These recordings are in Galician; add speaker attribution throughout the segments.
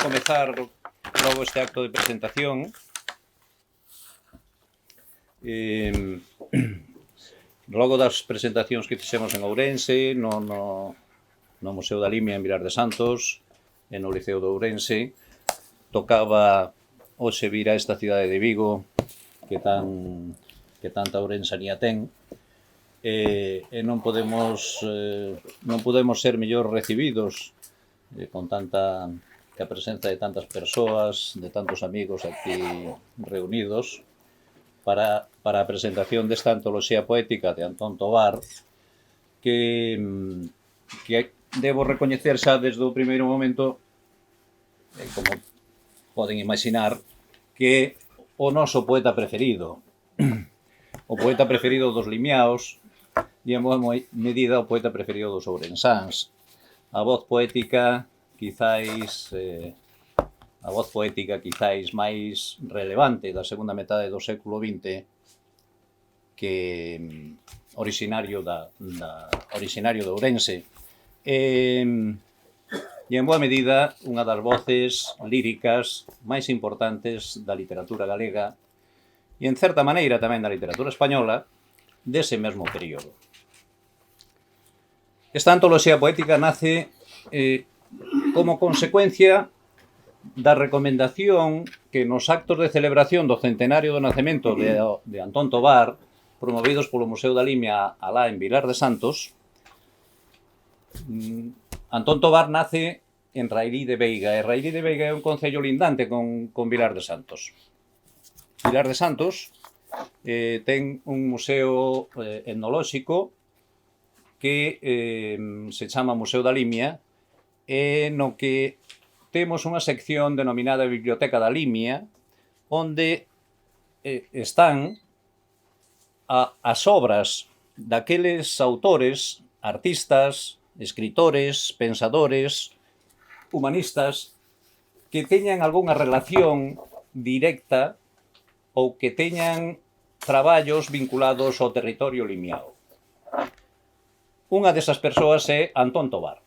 Speaker 1: comezar logo este acto de presentación logo das presentacións que fixemos en Ourense, no Museo da Limia en Vilar de Santos e no Liceo de Ourense. Tocaba hoxe vir a esta cidade de Vigo que tanta ourensanía ten, e non podemos ser mellor recibidos con tanta que a presenza de tantas persoas, de tantos amigos aquí reunidos para a presentación desta antoloxía poética de Antón Tovar, que debo recoñecer xa desde o primeiro momento, como poden imaginar, que o noso poeta preferido, o poeta preferido dos limiaos e en boa medida o poeta preferido dos ourensáns. A voz poética quizáis máis relevante da segunda metade do século XX, que originario de Ourense, e en boa medida unha das voces líricas máis importantes da literatura galega e en certa maneira tamén da literatura española dese mesmo período. Esta antoloxía poética nace como consecuencia da recomendación que nos actos de celebración do centenario do nacemento de Antón Tovar, promovidos polo Museo da Limia alá en Vilar de Santos. Antón Tovar nace en Rairí de Veiga, e Rairí de Veiga é un concello lindante con Vilar de Santos. Vilar de Santos ten un museo etnolóxico que se chama Museo da Limia, e no que temos unha sección denominada Biblioteca da Limia, onde están as obras daqueles autores, artistas, escritores, pensadores, humanistas, que teñan algunha relación directa ou que teñan traballos vinculados ao territorio limiao. Unha desas persoas é Antón Tovar.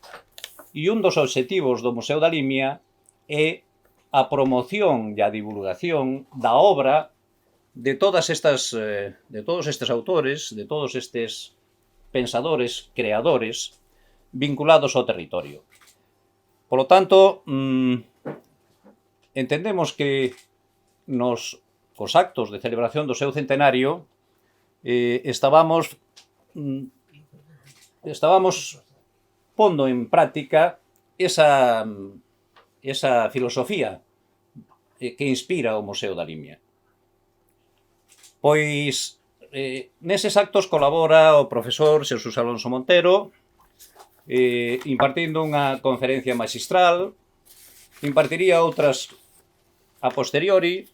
Speaker 1: E un dos obxectivos do Museo da Limia é a promoción e a divulgación da obra de todos estes autores, de todos estes pensadores, creadores, vinculados ao territorio. Polo tanto, entendemos que cos actos de celebración do seu centenario estábamos pondo en práctica esa filosofía que inspira o Museo da Limia. Pois neses actos colabora o profesor Xesús Alonso Montero, impartindo unha conferencia magistral, impartiría outras a posteriori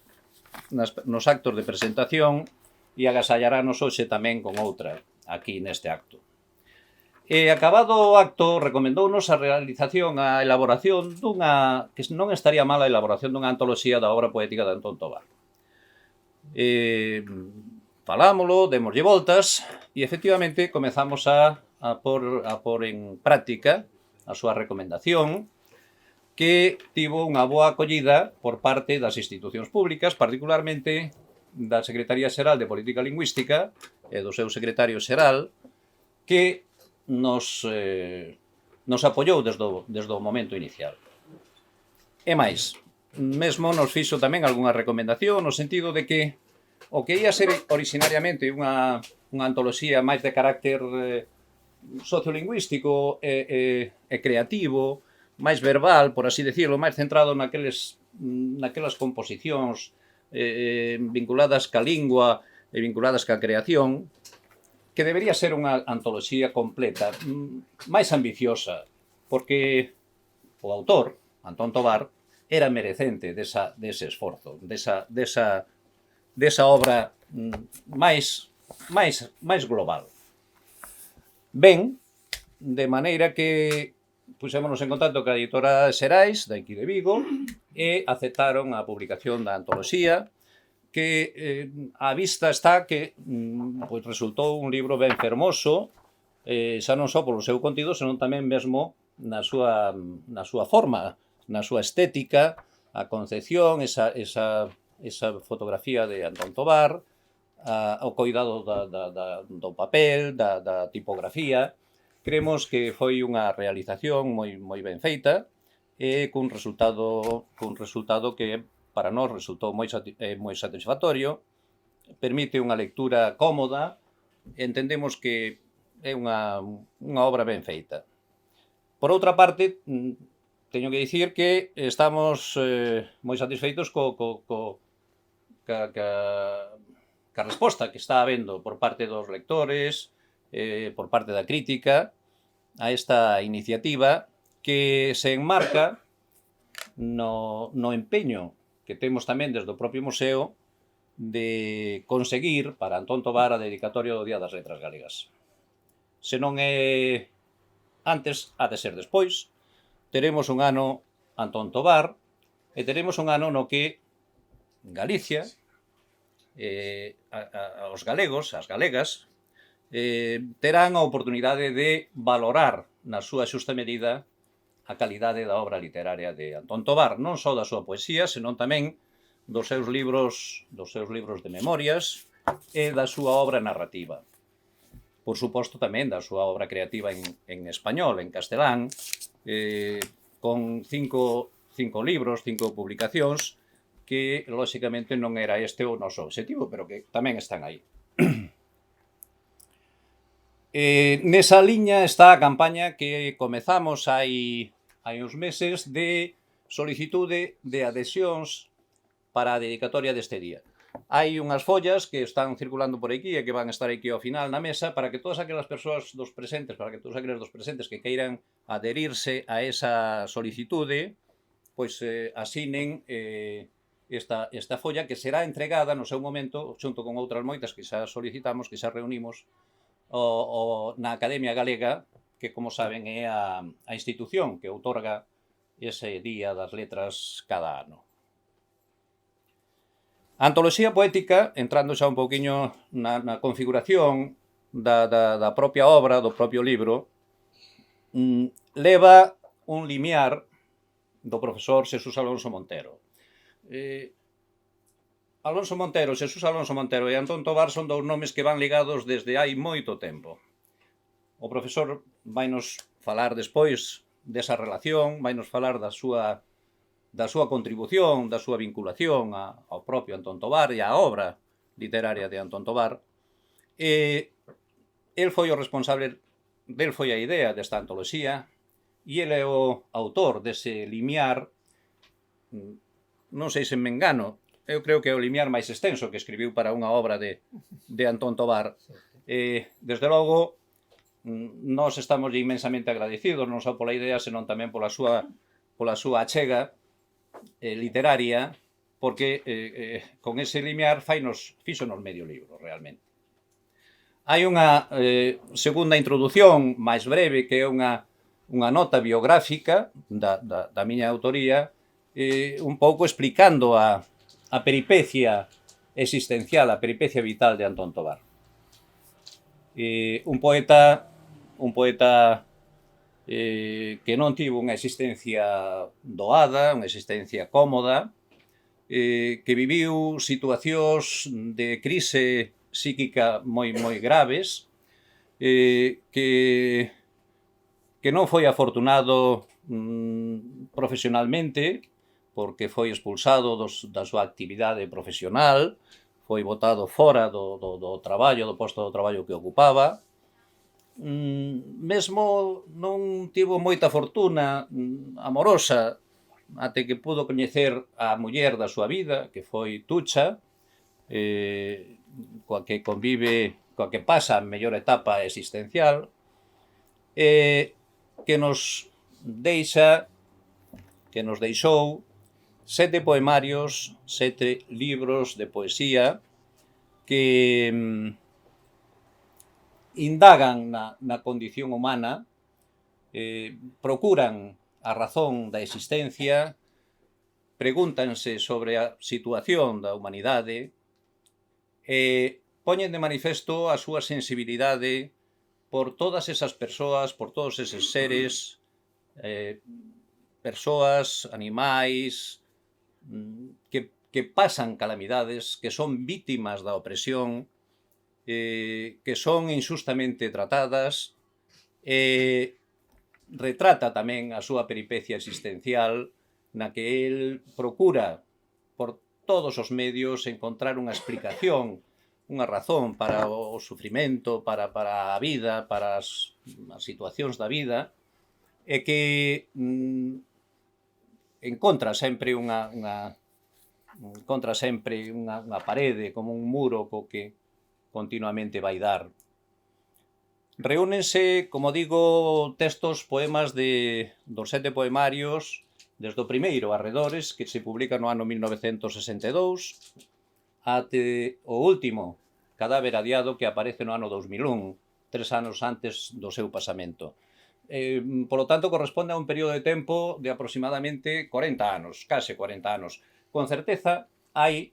Speaker 1: nos actos de presentación e agasallarános hoxe tamén con outra aquí neste acto. E acabado o acto, recomendounos a realización, a elaboración dunha, que non estaría mal a elaboración dunha antoloxía da obra poética de Antón Tovar. Falámolo, démoslle voltas e efectivamente comezamos a por en práctica a súa recomendación, que tivo unha boa acollida por parte das institucións públicas, particularmente da Secretaría Xeral de Política Lingüística e do seu secretario xeral, que nos apoiou desde o momento inicial. E máis, mesmo nos fixo tamén algunha recomendación no sentido de que o que ia ser originariamente unha antoloxía máis de carácter sociolingüístico e creativo, máis verbal, por así decirlo, máis centrado naquelas composicións vinculadas ca lingua e vinculadas ca creación, que debería ser unha antoloxía completa, máis ambiciosa, porque o autor, Antón Tovar, era merecente dese esforzo, desa obra máis global. Ben, de maneira que puxémonos en contacto ca editora Xerais, de aquí de Vigo, e aceptaron a publicación da antoloxía, que a vista está que resultou un libro ben fermoso, xa non só polo seu contido, senón tamén mesmo na súa forma. na súa estética, a concepción, esa fotografía de Antón Tovar, o cuidado do papel, da tipografía. Creemos que foi unha realización moi ben feita e cun resultado que para nós resultou moi satisfactorio, permite unha lectura cómoda, entendemos que é unha obra ben feita. Por outra parte, teño que dicir que estamos moi satisfeitos ca resposta que está habendo por parte dos lectores, por parte da crítica, a esta iniciativa que se enmarca no empeño que temos tamén desde o propio museo de conseguir para Antón Tovar a dedicatoria do Día das Letras Galegas. Se non é antes, ha de ser despois. Teremos un ano Antón Tovar e teremos un ano no que Galicia, os galegos, as galegas, terán a oportunidade de valorar na súa xusta medida a calidade da obra literaria de Antón Tovar, non só da súa poesía, senón tamén dos seus libros de memorias e da súa obra narrativa. Por suposto, tamén da súa obra creativa en español, en castelán, con cinco libros, 5 publicacións, que, lóxicamente, non era este o noso obxectivo, pero que tamén están aí. Nesa liña está a campaña que comezamos hai uns meses de solicitude de adhesións para a dedicatoria deste día. Hai unhas follas que están circulando por aquí e que van a estar aquí ao final na mesa para que todas aquelas persoas dos presentes, que queiran adherirse a esa solicitude, pois asinen esta folla que será entregada no seu momento, xunto con outras moitas que xa solicitamos, que xa reunimos na Academia Galega, que, como saben, é a institución que outorga ese Día das Letras cada ano. A antoloxía poética, entrando xa un pouquiño na configuración da propia obra, do propio libro, leva un limiar do profesor Xesús Alonso Montero. Xesús Alonso Montero e Antón Tovar son dous nomes que van ligados desde hai moito tempo. O profesor vainos falar despois desa relación, vainos falar da súa contribución, da súa vinculación ao propio Antón Tovar e á obra literaria de Antón Tovar. El foi o responsable, del foi a idea desta antoloxía, e ele é o autor dese limiar, non sei se me engano, eu creo que é o limiar máis extenso que escribiu para unha obra de Antón Tovar. Desde logo, nós estamos inmensamente agradecidos, non só pola idea, senón tamén pola súa achega literaria, porque con ese limiar fíxonos medio libro, realmente. Hai unha segunda introdución máis breve, que é unha nota biográfica da miña autoría, un pouco explicando a peripecia existencial, a peripecia vital de Antón Tovar. Un poeta que non tivo unha existencia doada, unha existencia cómoda, que viviu situacións de crise psíquica moi graves, que non foi afortunado profesionalmente, porque foi expulsado da súa actividade profesional, foi botado fora do traballo, do posto de traballo que ocupaba. Mesmo non tivo moita fortuna amorosa até que pudo coñecer a muller da súa vida, que foi Tucha, coa que convive, coa que pasa a mellor etapa existencial, que nos deixou 7 poemarios, 7 libros de poesía que indagan na condición humana, procuran a razón da existencia, pregúntanse sobre a situación da humanidade e poñen de manifesto a súa sensibilidade por todas esas persoas, por todos eses seres persoas, animais, que pasan calamidades, que son vítimas da opresión, que son injustamente tratadas, retrata tamén a súa peripecia existencial, na que el procura, por todos os medios, encontrar unha explicación, unha razón para o sufrimento, para a vida, para as situacións da vida, e que encontra sempre unha parede, como un muro co que continuamente vai dar. Reúnense, como digo, textos, poemas dos 7 poemarios, desde o primeiro, Arredores, que se publica no ano 1962, até o último, Cadáver adiado, que aparece no ano 2001, 3 anos antes do seu pasamento. Polo tanto, corresponde a un período de tempo de aproximadamente 40 anos, case 40 anos. Con certeza, hai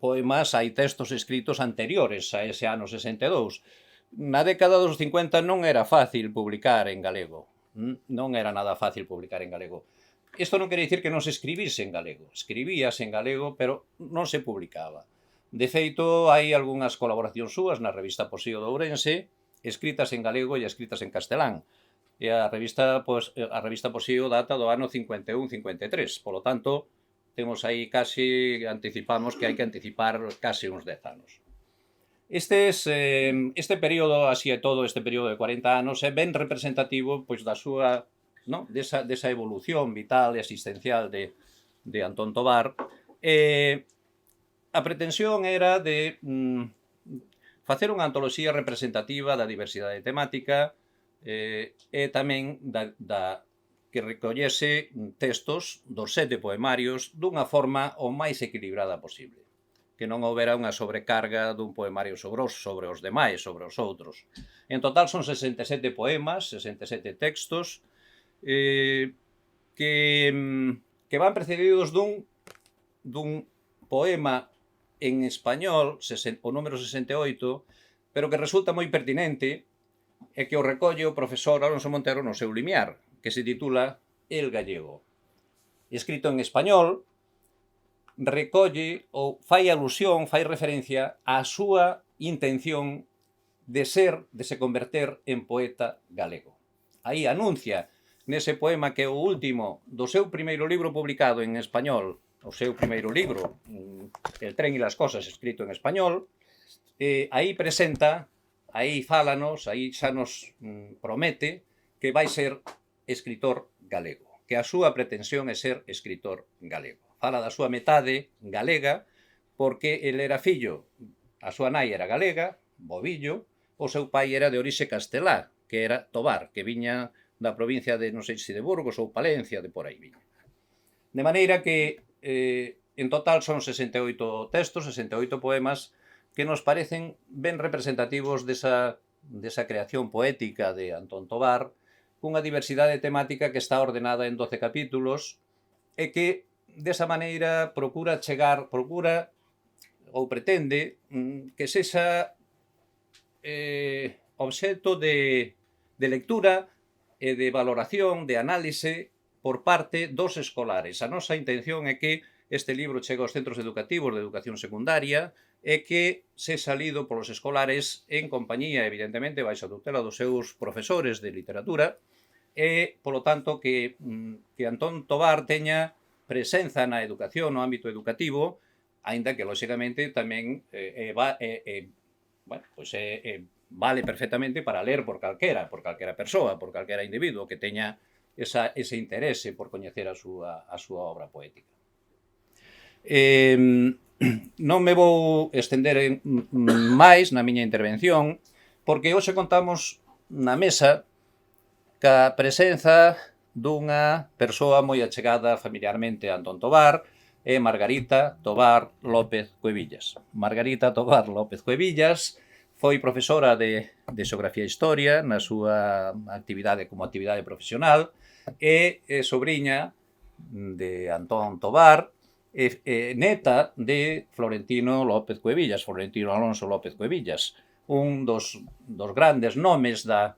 Speaker 1: poemas, hai textos escritos anteriores a ese ano 62. Na década dos 50 non era fácil publicar en galego. Non era nada fácil publicar en galego. Isto non quere dicir que non se escribise en galego. Escribíase en galego, pero non se publicaba. De feito, hai algunhas colaboracións súas na revista Posío de Ourense, escritas en galego e escritas en castelán. E a revista Posío data do ano 51-53. Polo tanto, temos aí anticipamos que hai que anticipar case uns 10 anos. Este período, así é todo, este período de 40 anos, é ben representativo pois da súa, desa evolución vital e asistencial de Antón Tovar. A pretensión era de facer unha antoloxía representativa da diversidade temática e tamén que recollese textos dos 7 poemarios dunha forma o máis equilibrada posible, que non houbera unha sobrecarga dun poemario sobre os demais, sobre os outros. En total son 67 poemas, 67 textos, que van precedidos dun poema en español, o número 68, pero que resulta moi pertinente e que o recolle o profesor Alonso Montero no seu limiar, que se titula El Gallego. Escrito en español, recolle ou fai alusión, fai referencia á súa intención de se converter en poeta galego. Aí anuncia nese poema, que é o último do seu primeiro libro publicado en español, o seu primeiro libro, El tren e las cosas, escrito en español, aí presenta, aí fálanos, aí xa nos promete que vai ser escritor galego, que a súa pretensión é ser escritor galego. Fala da súa metade galega, porque ele era fillo, a súa nai era galega, Bovillo, o seu pai era de orixe castelá, que era Tovar, que viña da provincia de, non sei se de Burgos ou Palencia, de por aí viña. De maneira que en total son 68 textos, 68 poemas, que nos parecen ben representativos desa creación poética de Antón Tovar, cunha diversidade temática que está ordenada en 12 capítulos e que, desa maneira, procura ou pretende que sexa obxecto de lectura e de valoración, de análise por parte dos escolares. A nosa intención é que este libro chegue aos centros educativos de educación secundaria e que sexa lido polos escolares en compañía, evidentemente, baixo a tutela dos seus profesores de literatura e, polo tanto, que Antón Tovar teña presenza na educación, no ámbito educativo, aínda que, lóxicamente, tamén vale perfectamente para ler por calquera persoa, por calquera individuo que teña ese interese por coñecer a súa obra poética. Non me vou estender máis na miña intervención, porque hoxe contamos na mesa ca presenza dunha persoa moi achegada familiarmente a Antón Tovar, é Margarita Tovar López Cuevillas. Margarita Tovar López Cuevillas foi profesora de Xeografía e Historia na súa actividade como actividade profesional e sobriña de Antón Tovar, neta de Florentino López Cuevillas, Florentino Alonso López Cuevillas, un dos grandes nomes da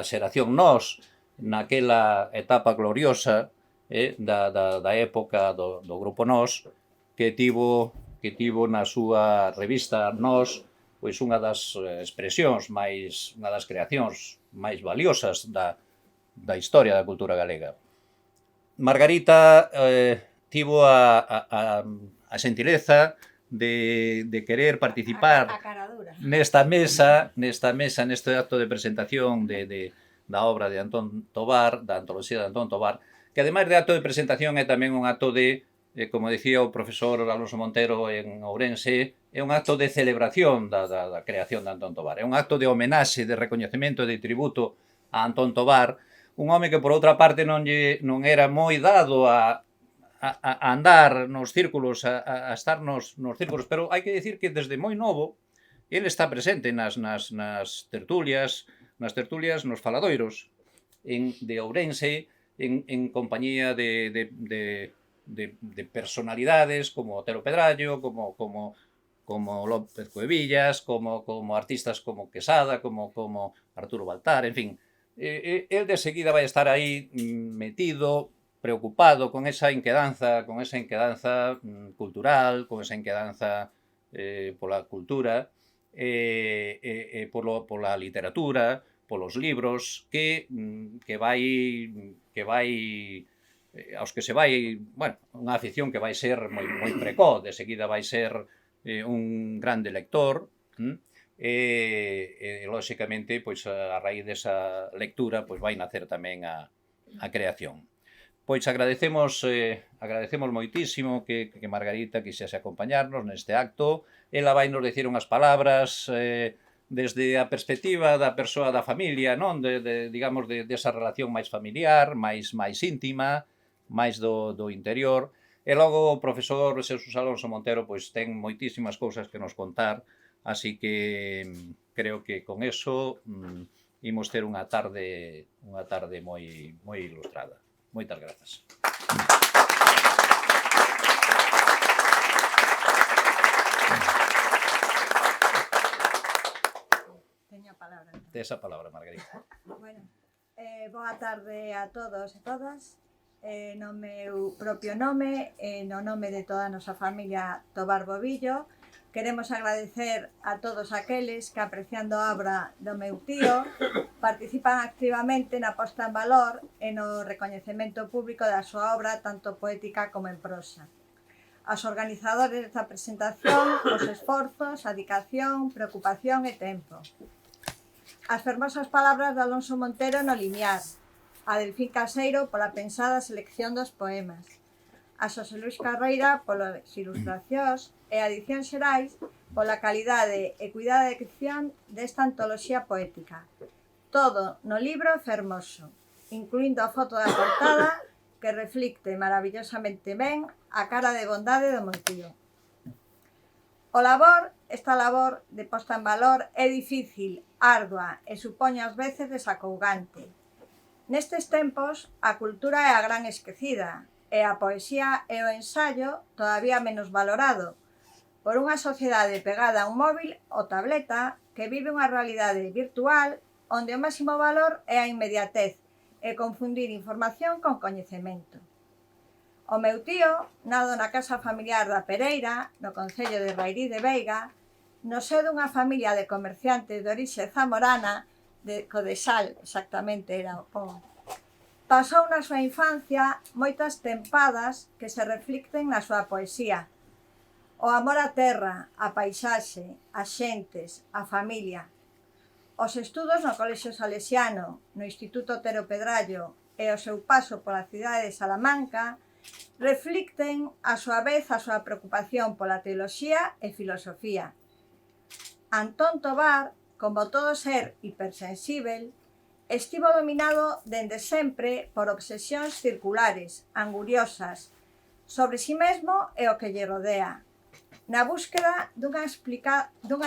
Speaker 1: xeración Nós naquela etapa gloriosa da época do Grupo Nós, que tivo na súa revista Nós pois unha das expresións máis, unha das creacións máis valiosas da historia da cultura galega. Margarita tivo a xentileza de querer participar nesta mesa, neste acto de presentación da obra de Antón Tobar, da antoloxía de Antón Tobar, que ademais de acto de presentación é tamén un acto de, como dicía o profesor Alonso Montero en Ourense, é un acto de celebración da creación de Antón Tobar. É un acto de homenaxe, de recoñecemento e de tributo a Antón Tobar, un home que, por outra parte, non era moi dado a andar nos círculos, a estar nos círculos, pero hai que dicir que desde moi novo ele está presente nas tertulias, nos faladoiros de Ourense, en compañía de personalidades como Otero Pedrallo, como López Cuevillas, como artistas como Quesada, como Arturo Baltar, en fin. El de seguida vai estar aí metido, preocupado con esa inquedanza cultural, con esa inquedanza pola cultura, pola literatura, polos libros, que vai aos que se vai, bueno, unha afición que vai ser moi precoz, de seguida vai ser un grande lector, e lóxicamente, pois a raíz desa lectura, pois vai nacer tamén a creación. Pois agradecemos moitísimo que Margarita quixese acompañarnos neste acto. Ela vai nos decir unhas palabras desde a perspectiva da persoa da familia, non? Digamos, desa relación máis familiar, máis íntima, máis do interior. E logo o profesor Xesús Alonso Montero pois ten moitísimas cousas que nos contar, así que creo que con eso imos ter unha tarde moi ilustrada. Moitas grazas.
Speaker 2: Teño a palabra.
Speaker 1: Tes a palabra, Margarita.
Speaker 2: Bueno, boa tarde a todos e todas. No meu propio nome e no nome de toda a nosa familia Tobar Bobillo, queremos agradecer a todos aqueles que, apreciando a obra do meu tío, participan activamente na posta en valor e no recoñecemento público da súa obra, tanto poética como en prosa. Aos organizadores desta presentación, os esforzos, a dedicación, preocupación e tempo. As fermosas palabras de Alonso Montero no limiar, a Delfín Caseiro pola pensada selección dos poemas, a Xosé Luis Carreira polas ilustracións e a Edición Xerais pola calidade e cuidado de dicción desta antoloxía poética. Todo no libro fermoso, incluindo a foto da portada que reflicte maravillosamente ben a cara de bondade do meu tío. Esta labor de posta en valor é difícil, ardua e supoñe ás veces desacougante. Nestes tempos, a cultura é a gran esquecida e a poesía e o ensaio todavía menos valorado por unha sociedade pegada a un móvil ou tableta que vive unha realidade virtual onde o máximo valor é a inmediatez e confundir información con coñecemento. O meu tío, nado na casa familiar da Pereira, no concello de Rairí de Veiga, no seo dunha familia de comerciantes de orixe zamorana, de Codesal, exactamente era o povo. Pasou na súa infancia moitas tempadas que se reflicten na súa poesía. O amor á terra, a paisaxe, as xentes, a familia. Os estudos no Colexio Salesiano, no Instituto Otero Pedrallo e o seu paso pola cidade de Salamanca reflicten a súa vez a súa preocupación pola teoloxía e filosofía. Antón Tobar, como todo ser hipersensível, estivo dominado dende sempre por obsesións circulares, anguriosas, sobre si mesmo e o que lle rodea, na búsqueda dunha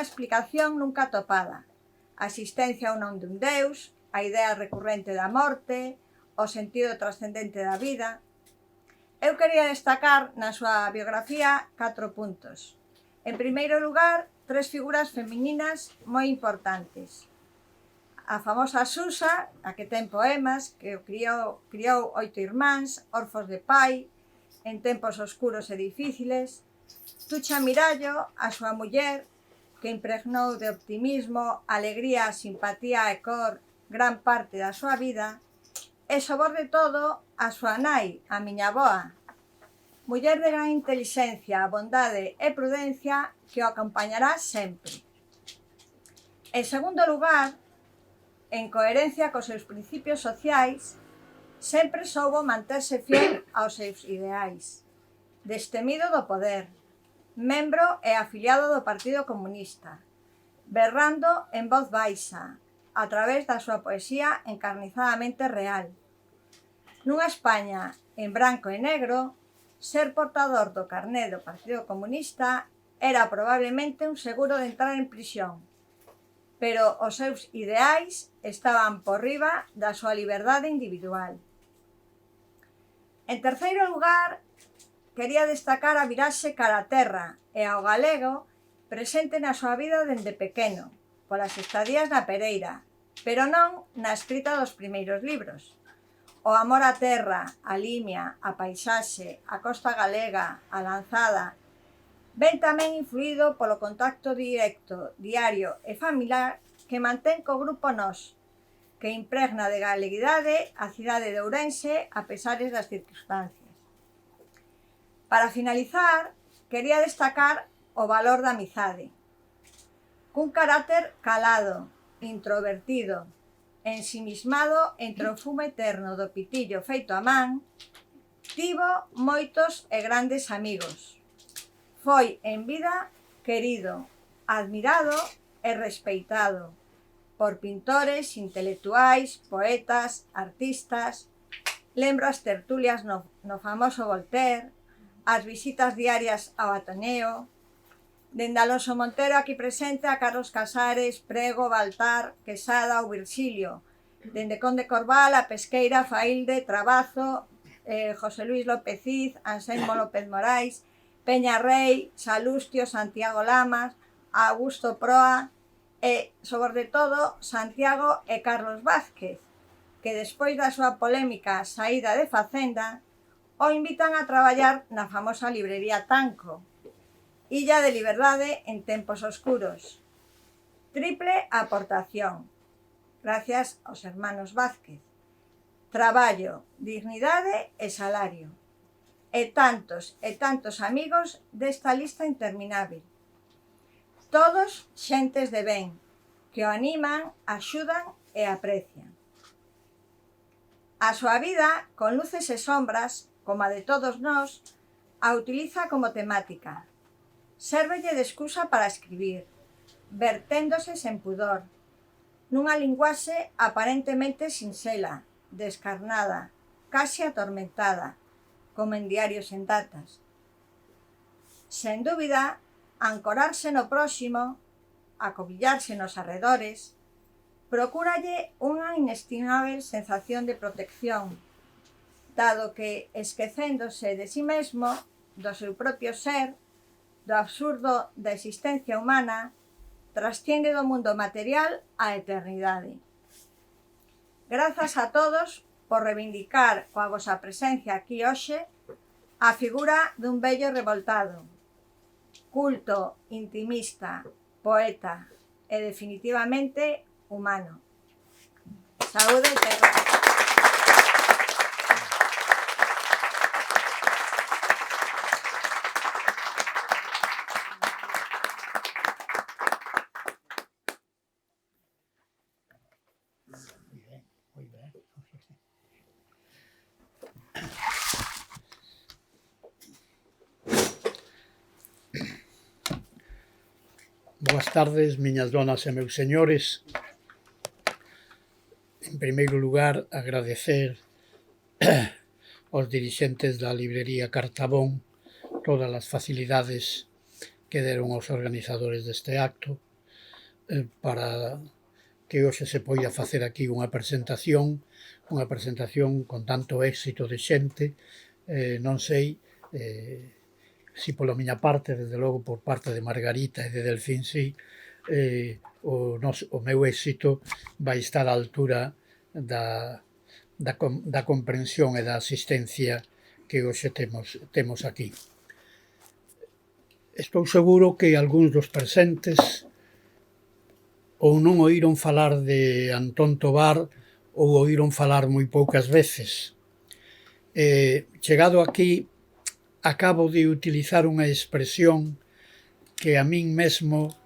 Speaker 2: explicación nunca topada, a existencia ou non dun Deus, a idea recurrente da morte, o sentido trascendente da vida. Eu quería destacar na súa biografía 4 puntos. En primeiro lugar, 3 figuras femininas moi importantes. a famosa Susa, a que ten poemas, que o criou 8 irmáns, orfos de pai, en tempos oscuros e difíciles. Tucha Mirallo, a súa muller, que impregnou de optimismo, alegría, simpatía e cor gran parte da súa vida, e sobre todo a súa nai, a miña avoa, muller de gran intelixencia, bondade e prudencia que o acompañará sempre. En segundo lugar, en coherencia cos seus principios sociais, sempre soubo manterse fiel aos seus ideais. Destemido do poder, membro e afiliado do Partido Comunista, berrando en voz baixa, a través da súa poesía encarnizadamente real. Nunha España en branco e negro, ser portador do carné do Partido Comunista era probablemente un seguro de entrar en prisión, pero os seus ideais estaban por riba da súa liberdade individual. En terceiro lugar, quería destacar a viraxe cara a terra e ao galego presente na súa vida dende pequeno, polas estadías na Pereira, pero non na escrita dos primeiros libros. O amor á terra, a limia, a paisaxe, a costa galega, a lanzada, ven tamén influído polo contacto directo, diario e familiar que mantén co grupo Nós, que impregna de galeguidade a cidade de Ourense a pesares das circunstancias. Para finalizar, quería destacar o valor da amizade. Cun carácter calado, introvertido, ensimismado entre o fumo eterno do pitillo feito a man, tivo moitos e grandes amigos. Foi en vida querido, admirado e respeitado por pintores, intelectuais, poetas, artistas. Lembro as tertulias no famoso Voltaire, as visitas diarias ao Ateneo, dende Alonso Montero aquí presente a Carlos Casares, Prego, Baltar, Quesada ou Virxilio, dende Conde Corval a Pesqueira, Failde, Trabazo, José Luis López Cid, Anselmo López Morais, Peña Rey, Salustio, Santiago Lamas, Augusto Proa e, sobre todo, Santiago e Carlos Vázquez, que despois da súa polémica saída de Facenda, o invitan a traballar na famosa librería Tanco, illa de liberdade en tempos oscuros. Triple aportación, gracias aos hermanos Vázquez. Traballo, dignidade e salario. E tantos amigos desta lista interminável. Todos xentes de ben, que o animan, axudan e aprecian. A súa vida, con luces e sombras, como a de todos nós, a utiliza como temática. Sérvelle de excusa para escribir, verténdose sen pudor, nunha linguaxe aparentemente sinxela, descarnada, case atormentada, como en diarios en datas. Sen dúbida, ancorarse no próximo, acobillarse nos arredores, procúralle unha inestimable sensación de protección, dado que, esquecéndose de si mesmo, do seu propio ser, do absurdo da existencia humana, trasciende do mundo material á eternidade. Grazas a todos por reivindicar coa vosa presencia aquí hoxe a figura dun vello revoltado, culto, intimista, poeta e definitivamente humano. Saúde e terra.
Speaker 3: Muy bien. Boas tardes, miñas donas e meus señores. En primeiro lugar, agradecer aos dirixentes da librería Cartabón todas as facilidades que deron aos organizadores deste acto para que hoxe se poida facer aquí unha presentación con tanto éxito de xente. Non sei si pola miña parte, desde logo por parte de Margarita e de Delfín, si, o meu éxito vai estar á altura da comprensión e da asistencia que hoxe temos aquí. Estou seguro que algúns dos presentes ou non oíron falar de Antón Tobar ou oíron falar moi poucas veces. Chegado aquí, acabo de utilizar unha expresión que a min mesmo,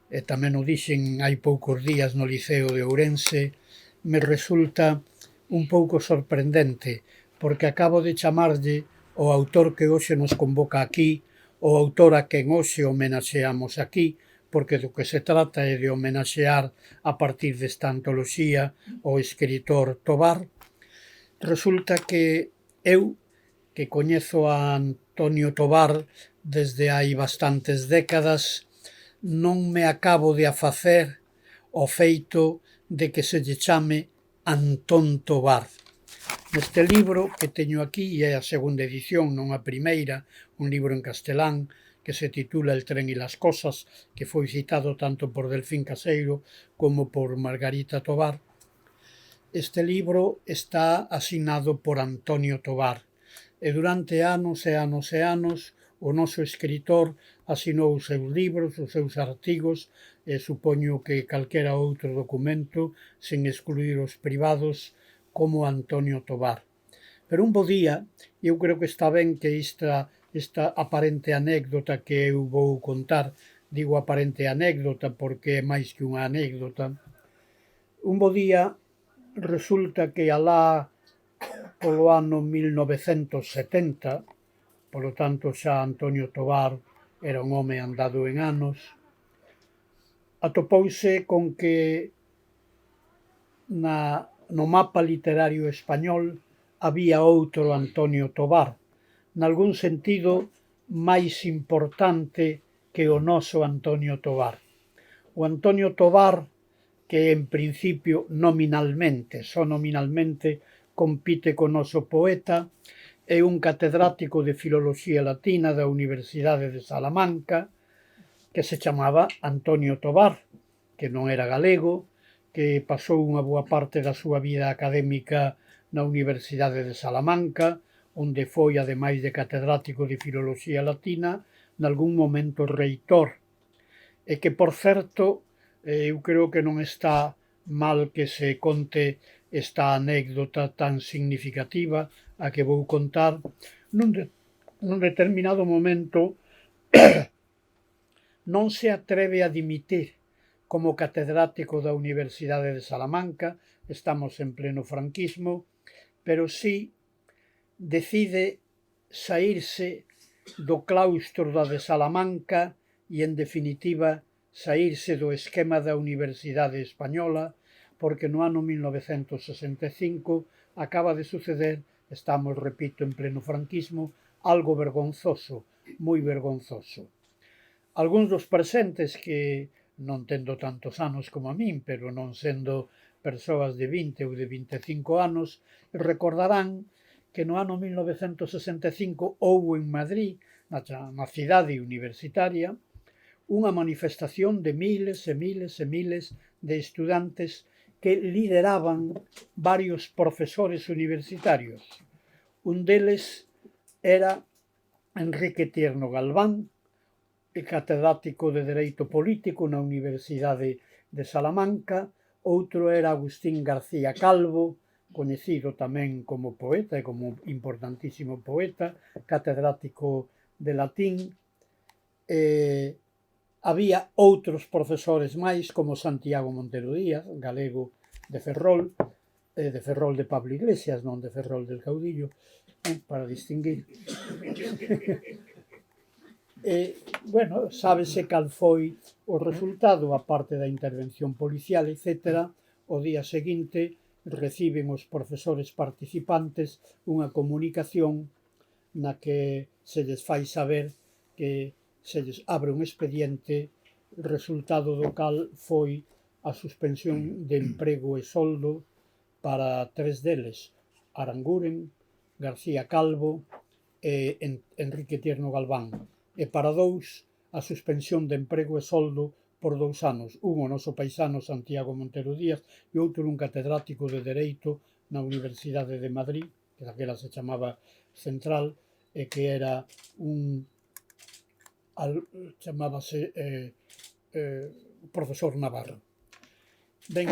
Speaker 3: e tamén o dixen hai poucos días no Liceo de Ourense, me resulta un pouco sorprendente, porque acabo de chamarlle o autor que hoxe nos convoca aquí, o autor a quen hoxe homenaxeamos aquí, porque do que se trata é de homenaxear a partir desta antoloxía o escritor Tobar. Resulta que eu, que coñezo a Antonio Tobar desde hai bastantes décadas, non me acabo de afacer o feito de que se lle chame Antón Tobar. Neste libro que teño aquí, e é a segunda edición, non a primeira, un libro en castelán que se titula El tren y las cosas, que foi citado tanto por Delfín Caseiro como por Margarita Tobar. Este libro está asignado por Antonio Tobar, e durante anos e anos e anos o noso escritor asinou os seus libros, os seus artigos, e supoño que calquera outro documento, sen excluir os privados, como Antonio Tobar. Pero un bo día, eu creo que está ben que esta aparente anécdota que eu vou contar, digo aparente anécdota porque é máis que unha anécdota, un bo día resulta que alá polo ano 1970, polo tanto xa Antonio Tobar era un home andado en anos, atopouse con que no mapa literario español había outro Antonio Tobar, nalgún sentido máis importante que o noso Antonio Tobar. O Antonio Tobar, que en principio nominalmente, só nominalmente, compite co noso poeta, é un catedrático de Filoloxía Latina da Universidade de Salamanca, que se chamaba Antonio Tobar, que non era galego, que pasou unha boa parte da súa vida académica na Universidade de Salamanca, onde foi, ademais de catedrático de Filoloxía Latina, nalgún momento reitor, e que, por certo, eu creo que non está mal que se conte esta anécdota tan significativa a que vou contar. Nun determinado momento non se atreve a dimitir como catedrático da Universidade de Salamanca, estamos en pleno franquismo, pero sí decide saírse do claustro da de Salamanca e, en definitiva, saírse do esquema da Universidade Española, porque no ano 1965 acaba de suceder, estamos, repito, en pleno franquismo, algo vergonzoso, moi vergonzoso. Algúns dos presentes que, non tendo tantos anos como a min, pero non sendo persoas de 20 ou de 25 anos, recordarán que no ano 1965 houbo en Madrid, na cidade universitaria, unha manifestación de miles e miles e miles de estudantes que lideraban varios profesores universitarios. Un deles era Enrique Tierno Galván, catedrático de Dereito Político na Universidade de Salamanca. Outro era Agustín García Calvo, coñecido tamén como poeta e como importantísimo poeta, catedrático de latín. Había outros profesores máis, como Santiago Montero Díaz, galego de Ferrol de Pablo Iglesias, non de Ferrol del Caudillo, para distinguir. Bueno, sábese cal foi o resultado, a parte da intervención policial, etc. O día seguinte reciben os profesores participantes unha comunicación na que se les fai saber que se lles abre un expediente, resultado do cal foi a suspensión de emprego e soldo para 3 deles, Aranguren, García Calvo e Enrique Tierno Galván, e para 2 a suspensión de emprego e soldo por 2 anos, un o noso paisano Santiago Montero Díaz e outro un catedrático de Dereito na Universidade de Madrid, que daquela se chamaba Central, e que era chamábase profesor Navarro. Ben,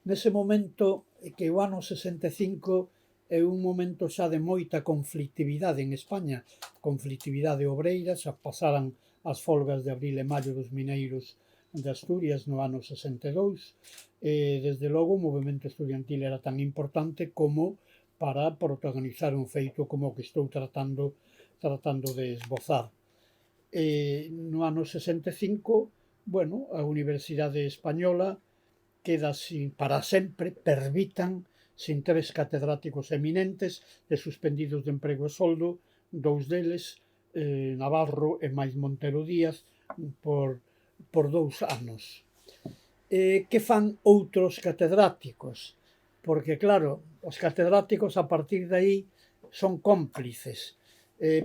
Speaker 3: nese momento que o ano 65 é un momento xa de moita conflictividade en España, conflictividade obreira, xa pasaran as folgas de abril e maio dos mineiros de Asturias no ano 62, e desde logo o movimento estudiantil era tan importante como para protagonizar un feito como o que estou tratando de esbozar. No ano 65, bueno, a Universidade Española queda para sempre, pervitan, sin 3 catedráticos eminentes e suspendidos de emprego e soldo, 2 deles, Navarro e máis Montero Díaz, por 2 anos. Que fan outros catedráticos? Porque, claro, os catedráticos a partir de aí son cómplices.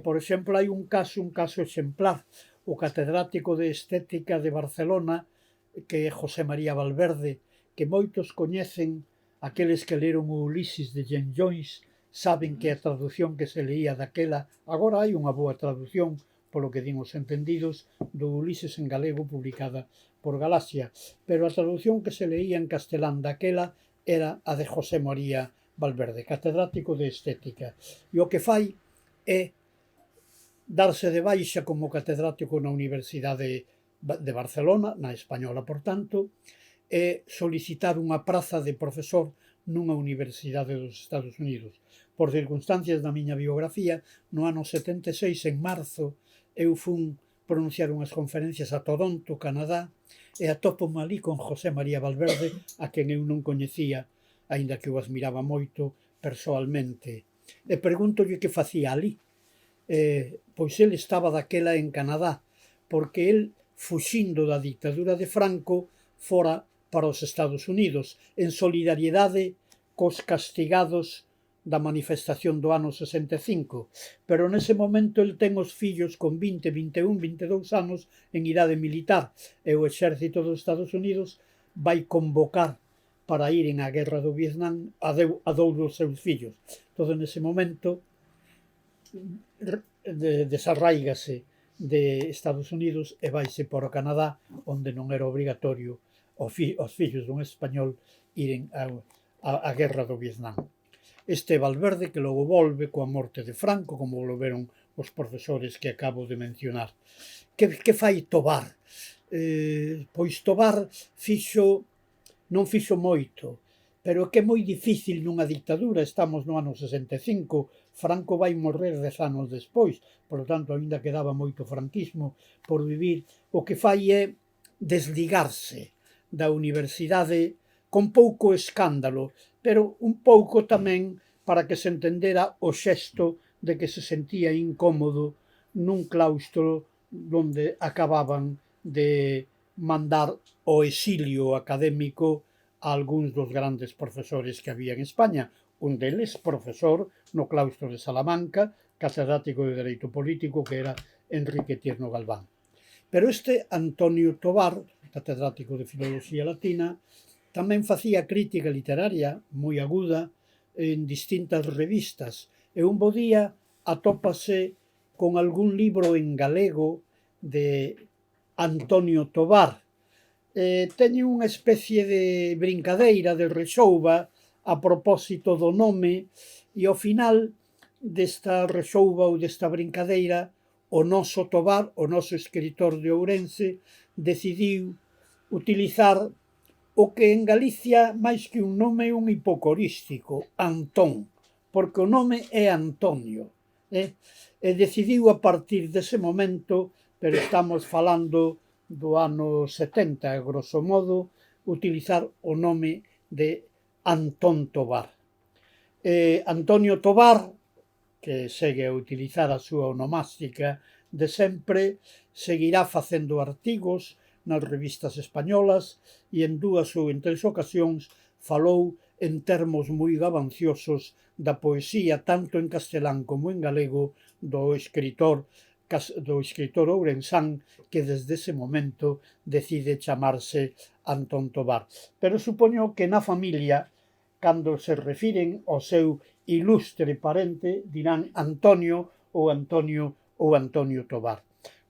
Speaker 3: Por exemplo, hai un caso exemplar, o catedrático de Estética de Barcelona, que é José María Valverde, que moitos coñecen, aqueles que leron o Ulises de James Joyce, saben que a traducción que se leía daquela, agora hai unha boa traducción, polo que din os entendidos, do Ulises en galego publicada por Galaxia, pero a traducción que se leía en castelán daquela era a de José María Valverde, catedrático de Estética. E o que fai é darse de baixa como catedrático na Universidade de Barcelona, na Española, por tanto, e solicitar unha praza de profesor nunha universidade dos Estados Unidos. Por circunstancias da miña biografía, no ano 76, en marzo, eu fun pronunciar unhas conferencias a Toronto, Canadá, e atopome ali con José María Valverde, a quen eu non coñecía, aínda que o admiraba moito persoalmente. E pregúntolle que facía ali. Pois el estaba daquela en Canadá, porque el, fuxindo da dictadura de Franco, fora para os Estados Unidos, en solidariedade cos castigados da manifestación do ano 65, pero nese momento el ten os fillos con 20, 21, 22 anos en idade militar, e o exército dos Estados Unidos vai convocar para iren á guerra do Vietnam a dous dos seus fillos. Todo nese momento desarraígase de Estados Unidos e vaise para o Canadá, onde non era obrigatorio os fillos dun español iren á guerra do Vietnam. Este Valverde, que logo volve coa morte de Franco, como volveron os profesores que acabo de mencionar. Que fai Tobar? Pois Tobar non fixo moito, pero que é moi difícil nunha dictadura. Estamos no ano 65, Franco vai morrer 10 anos despois, por lo tanto, aínda quedaba moito franquismo por vivir. O que fai é desligarse da universidade con pouco escándalo, pero un pouco tamén para que se entendera o xesto de que se sentía incómodo nun claustro onde acababan de mandar o exilio académico a algúns dos grandes profesores que había en España. Un deles, profesor no claustro de Salamanca, catedrático de Dereito Político, que era Enrique Tierno Galván. Pero este Antonio Tobar, catedrático de Filoloxía Latina, tamén facía crítica literaria moi aguda en distintas revistas, e un bo día atópase con algún libro en galego de Antonio Tobar. Teño unha especie de brincadeira, de rexouba, a propósito do nome, e ao final desta rexouba ou desta brincadeira, o noso Tobar, o noso escritor de Ourense, decidiu utilizar o que en Galicia, máis que un nome, é un hipocorístico, Antón, porque o nome é Antonio. E decidiu a partir dese momento, pero estamos falando do ano 70, grosso modo, utilizar o nome de Antón Tobar. Antonio Tobar, que segue a utilizar a súa onomástica de sempre, seguirá facendo artigos nas revistas españolas e en 2 ou en 3 ocasións falou en termos moi gabanciosos da poesía, tanto en castelán como en galego, do escritor do escritor ourensán, que desde ese momento decide chamarse Antón Tobar. Pero supoño que na familia, cando se refiren ao seu ilustre parente, dirán Antonio ou Antonio Tobar.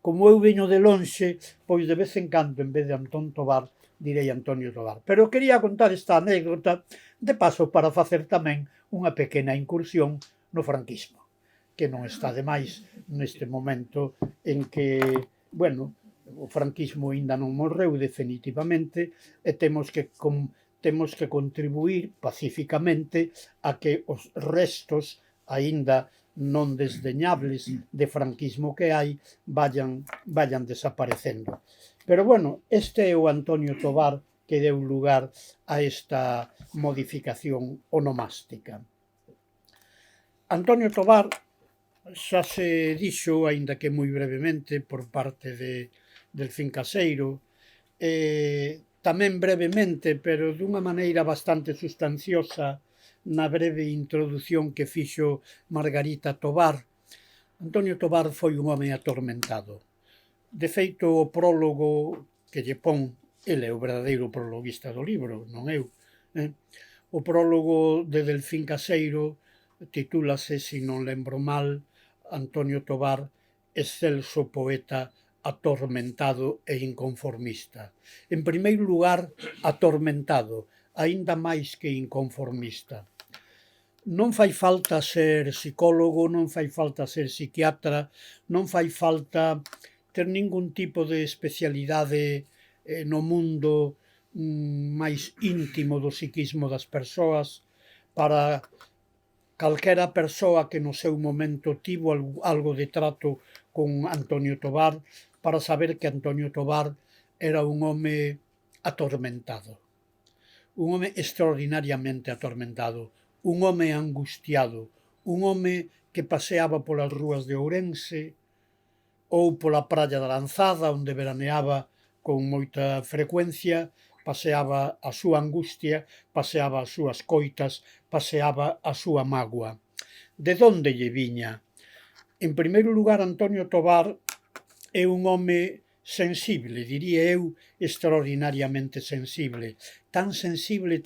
Speaker 3: Como eu veño de lonxe, pois de vez en cando, en vez de Antón Tobar, direi Antonio Tobar. Pero quería contar esta anécdota de paso para facer tamén unha pequena incursión no franquismo, que non está de máis neste momento en que, bueno, o franquismo aínda non morreu definitivamente e temos que contribuir pacíficamente a que os restos aínda non desdeñables de franquismo que hai vayan desaparecendo. Pero, bueno, este é o Antonio Tobar que deu lugar a esta modificación onomástica. Antonio Tobar xa se dixo, aínda que moi brevemente, por parte del Fincaseiro, tamén brevemente, pero dunha maneira bastante sustanciosa, na breve introdución que fixo Margarita Tobar. Antonio Tobar foi un home atormentado. De feito, o prólogo que lle pon, ele é o verdadeiro prologuista do libro, non eu. O prólogo de Delfín Caseiro titúlase, se non lembro mal, Antonio Tobar, excelso poeta atormentado e inconformista. En primeiro lugar, atormentado, aínda máis que inconformista. Non fai falta ser psicólogo, non fai falta ser psiquiatra, non fai falta ter ningún tipo de especialidade no mundo máis íntimo do psiquismo das persoas para calquera persoa que no seu momento tivo algo de trato con Antonio Tobar para saber que Antonio Tobar era un home atormentado, un home extraordinariamente atormentado, un home angustiado, un home que paseaba polas rúas de Ourense ou pola praia da Lanzada, onde veraneaba con moita frecuencia, paseaba a súa angustia, paseaba as súas coitas, paseaba a súa mágoa. De onde lle viña? En primeiro lugar, Antonio Tobar é un home sensible, diría eu, extraordinariamente sensible, tan sensible,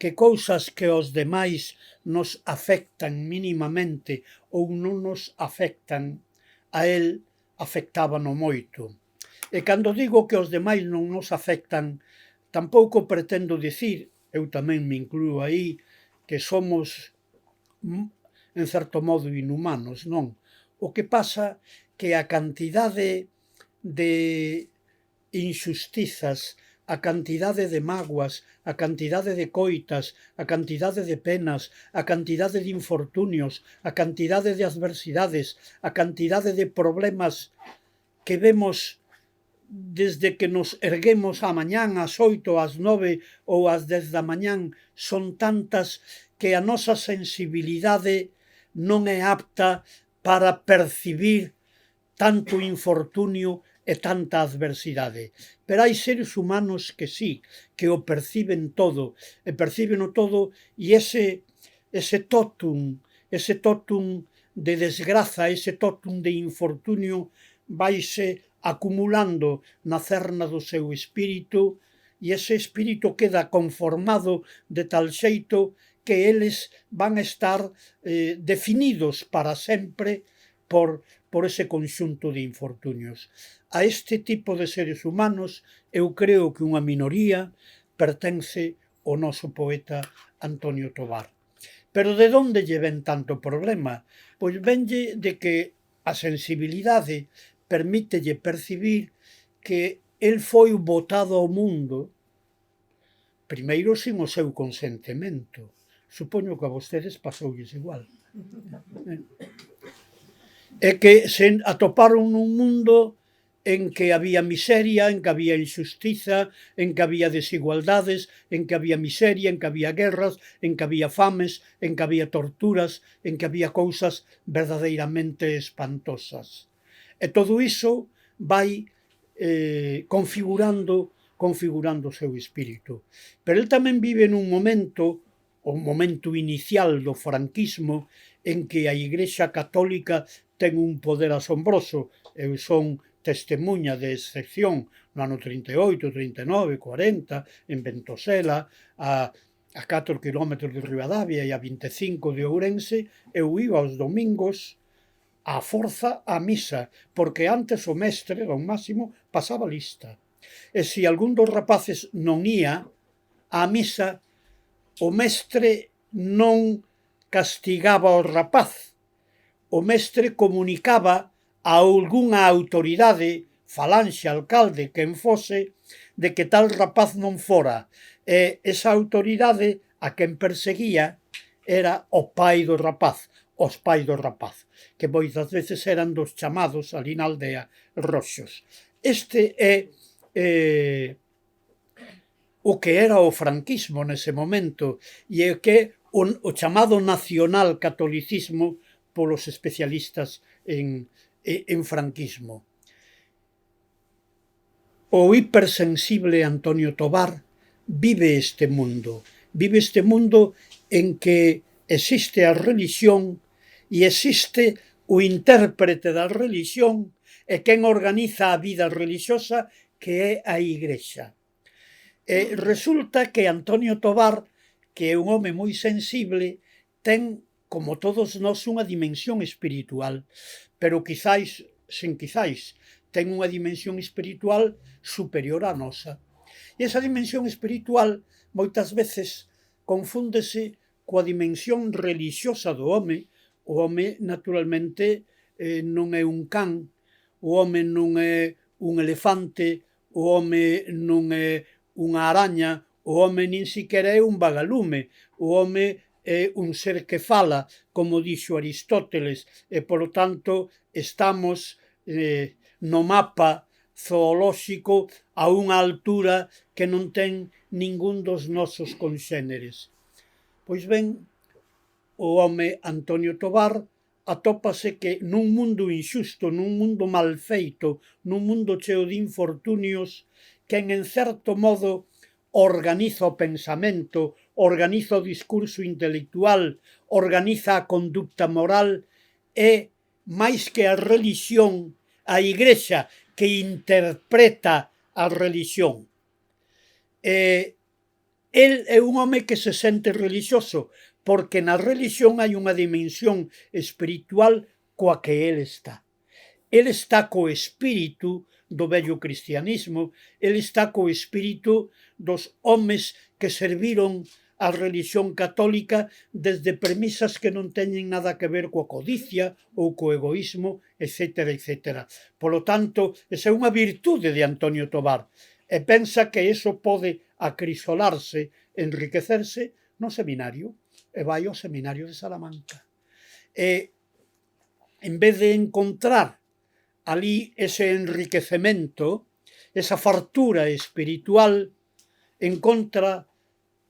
Speaker 3: que cousas que aos demais nos afectan minimamente ou non nos afectan, a él afectábano moito. E cando digo que os demais non nos afectan, tampouco pretendo dicir, eu tamén me incluo aí, que somos, en certo modo, inhumanos, non. O que pasa que a cantidade de injustizas, a cantidade de mágoas, a cantidade de coitas, a cantidade de penas, a cantidade de infortunios, a cantidade de adversidades, a cantidade de problemas que vemos desde que nos erguemos á mañán, ás 8, ás 9 ou ás 10 da mañán, son tantas que a nosa sensibilidade non é apta para percibir tanto infortunio e tanta adversidade. Pero hai seres humanos que sí, que o perciben todo, e percíbeno todo, e ese tótum de desgraza, ese tótum de infortunio, vaise acumulando na cerna do seu espírito, e ese espírito queda conformado de tal xeito que eles van a estar definidos para sempre por ese conxunto de infortunios. A este tipo de seres humanos eu creo que unha minoría pertence ao noso poeta Antonio Tobar. Pero de onde lle ven tanto problema? Pois venlle de que a sensibilidade permítelle percibir que el foi botado ao mundo, primeiro sin o seu consentimento. Supoño que a vostedes pasoulles igual. É que se atoparon nun mundo en que había miseria, en que había injustiza, en que había desigualdades, en que había miseria, en que había guerras, en que había fames, en que había torturas, en que había cousas verdadeiramente espantosas. E todo iso vai configurando o seu espírito. Pero el tamén vive nun momento, o momento inicial do franquismo, en que a Igrexa Católica ten un poder asombroso. Eu son testemunha de excepción no ano 38, 39, 40, en Ventosela, a 4 kilómetros de Ribadavia e a 25 de Ourense, eu iba aos domingos a forza a misa, porque antes o mestre, don Máximo, pasaba lista. E se algún dos rapaces non ía á misa, o mestre non castigaba ao rapaz. O mestre comunicaba a algunha autoridade, falanxe, alcalde, quen fose, de que tal rapaz non fora. E esa autoridade a quen perseguía era o pai do rapaz, os pais do rapaz, que moitas veces eran dos chamados ali na aldea roxos. Este é o que era o franquismo nese momento e o que o chamado nacional catolicismo polos especialistas en franquismo. O hipersensible Antonio Tobar vive este mundo en que existe a religión e existe o intérprete da religión e quen organiza a vida religiosa, que é a Igrexa. E resulta que Antonio Tobar, que é un home moi sensible, ten, como todos nós, unha dimensión espiritual, pero quizáis, ten unha dimensión espiritual superior á nosa. E esa dimensión espiritual moitas veces confúndese coa dimensión religiosa do home. O home, naturalmente, non é un can, o home non é un elefante, o home non é unha araña, o home nin siquiera é un vagalume, o home é un ser que fala, como dixo Aristóteles, e, polo tanto, estamos no mapa zoolóxico a unha altura que non ten ningún dos nosos conxéneres. Pois ben, o home Antonio Tobar atópase que nun mundo inxusto, nun mundo mal feito, nun mundo cheo de infortunios, quen en certo modo organiza o pensamento, organiza o discurso intelectual, organiza a conducta moral, é máis que a religión, a Igrexa que interpreta a religión. El é un home que se sente religioso, porque na religión hai unha dimensión espiritual coa que el está. El está co espírito do vello cristianismo, el está co espírito dos homes que serviron a religión católica desde premisas que non teñen nada que ver coa codicia ou co egoísmo, etc., etc. Polo tanto, esa é unha virtude de Antonio Tobar, e pensa que eso pode acrisolarse, enriquecerse no seminario, e vai ao seminario de Salamanca. E, en vez de encontrar ali ese enriquecemento, esa fartura espiritual, encontra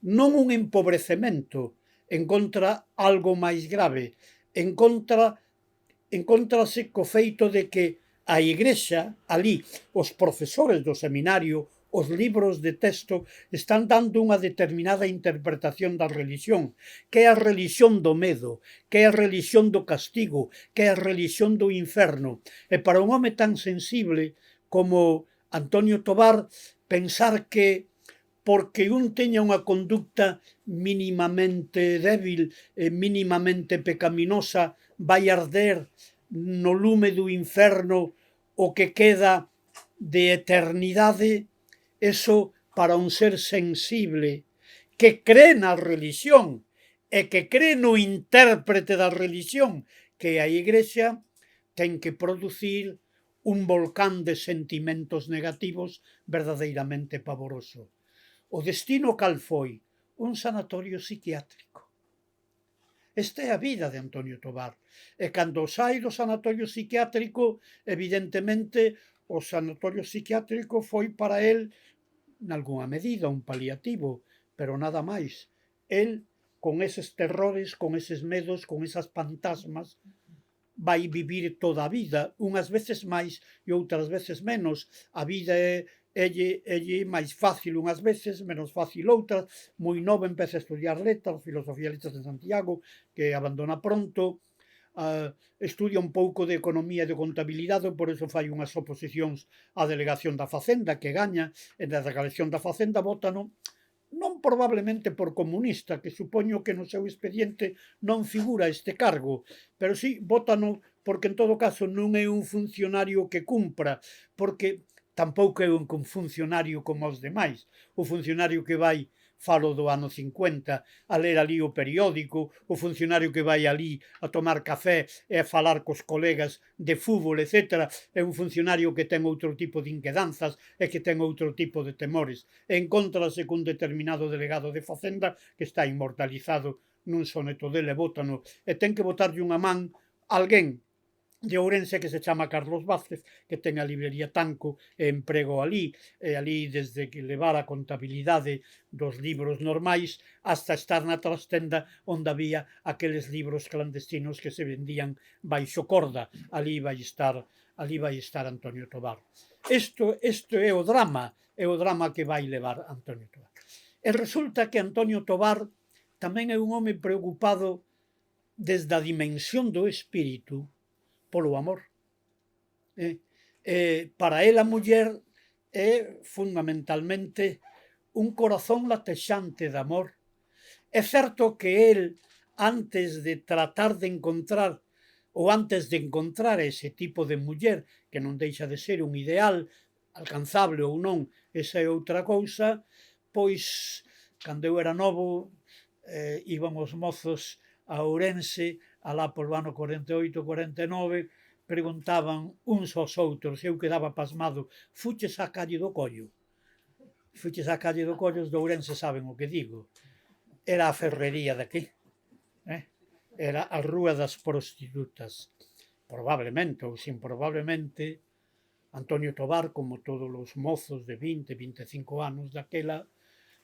Speaker 3: non un empobrecemento, encontra algo máis grave, encontrase co feito de que a Igrexa, ali, os profesores do seminario, os libros de texto, están dando unha determinada interpretación da religión, que é a religión do medo, que é a religión do castigo, que é a religión do inferno. E para un home tan sensible como Antonio Tobar, pensar que porque un teña unha conducta mínimamente débil, mínimamente pecaminosa, vai arder no lume do inferno o que queda de eternidade, eso para un ser sensible que cree na religión e que cree no intérprete da religión, que a Igrexa, ten que producir un volcán de sentimentos negativos verdadeiramente pavoroso. O destino cal foi? Un sanatorio psiquiátrico. Esta é a vida de Antonio Tobar. E cando sai do sanatorio psiquiátrico, evidentemente, o sanatorio psiquiátrico foi para el, nalgúna medida, un paliativo, pero nada máis. El, con eses terrores, con eses medos, con esas fantasmas, vai vivir toda a vida, unhas veces máis e outras veces menos. A vida é máis fácil unhas veces, menos fácil outras. Moi novo empeza a estudiar letras, filosofía e letras de Santiago, que abandona pronto. estudia un pouco de economía e de contabilidade, por eso fai unhas oposicións á delegación da Facenda, que gaña, e da delegación da Facenda vótano non probablemente por comunista, que supoño que no seu expediente non figura este cargo, pero sí vótano porque en todo caso non é un funcionario que cumpra, porque tampouco é un funcionario como os demais, o funcionario que vai, falo do ano 50, a ler ali o periódico, o funcionario que vai ali a tomar café e a falar cos colegas de fútbol, etc. É un funcionario que ten outro tipo de inquedanzas e que ten outro tipo de temores. Encóntrase cun determinado delegado de Facenda que está inmortalizado nun soneto dele, bótano, e ten que botarlle unha man alguén de Ourense que se chama Carlos Vázquez, que ten a librería Tanco e emprego ali, e ali desde que levar a contabilidade dos libros normais hasta estar na trastenda onde había aqueles libros clandestinos que se vendían baixo corda. Ali vai estar Antonio Tobar. Isto é o drama que vai levar Antonio Tobar. E resulta que Antonio Tobar tamén é un home preocupado desde a dimensión do espírito polo amor. Para el a muller é fundamentalmente un corazón latexante de amor. É certo que el, antes de tratar de encontrar, ou antes de encontrar ese tipo de muller, que non deixa de ser un ideal, alcanzable ou non, esa é outra cousa, pois, cando eu era novo, íbamos mozos a Ourense, alá polo ano 48-49, preguntaban uns aos outros, eu quedaba pasmado, fuches á calle do Collo? Fuches á calle do Collo, os de Ourense saben o que digo. Era a ferrería daqui, era a rúa das prostitutas. Probablemente, ou sin probablemente, Antonio Tobar, como todos os mozos de 20-25 anos daquela,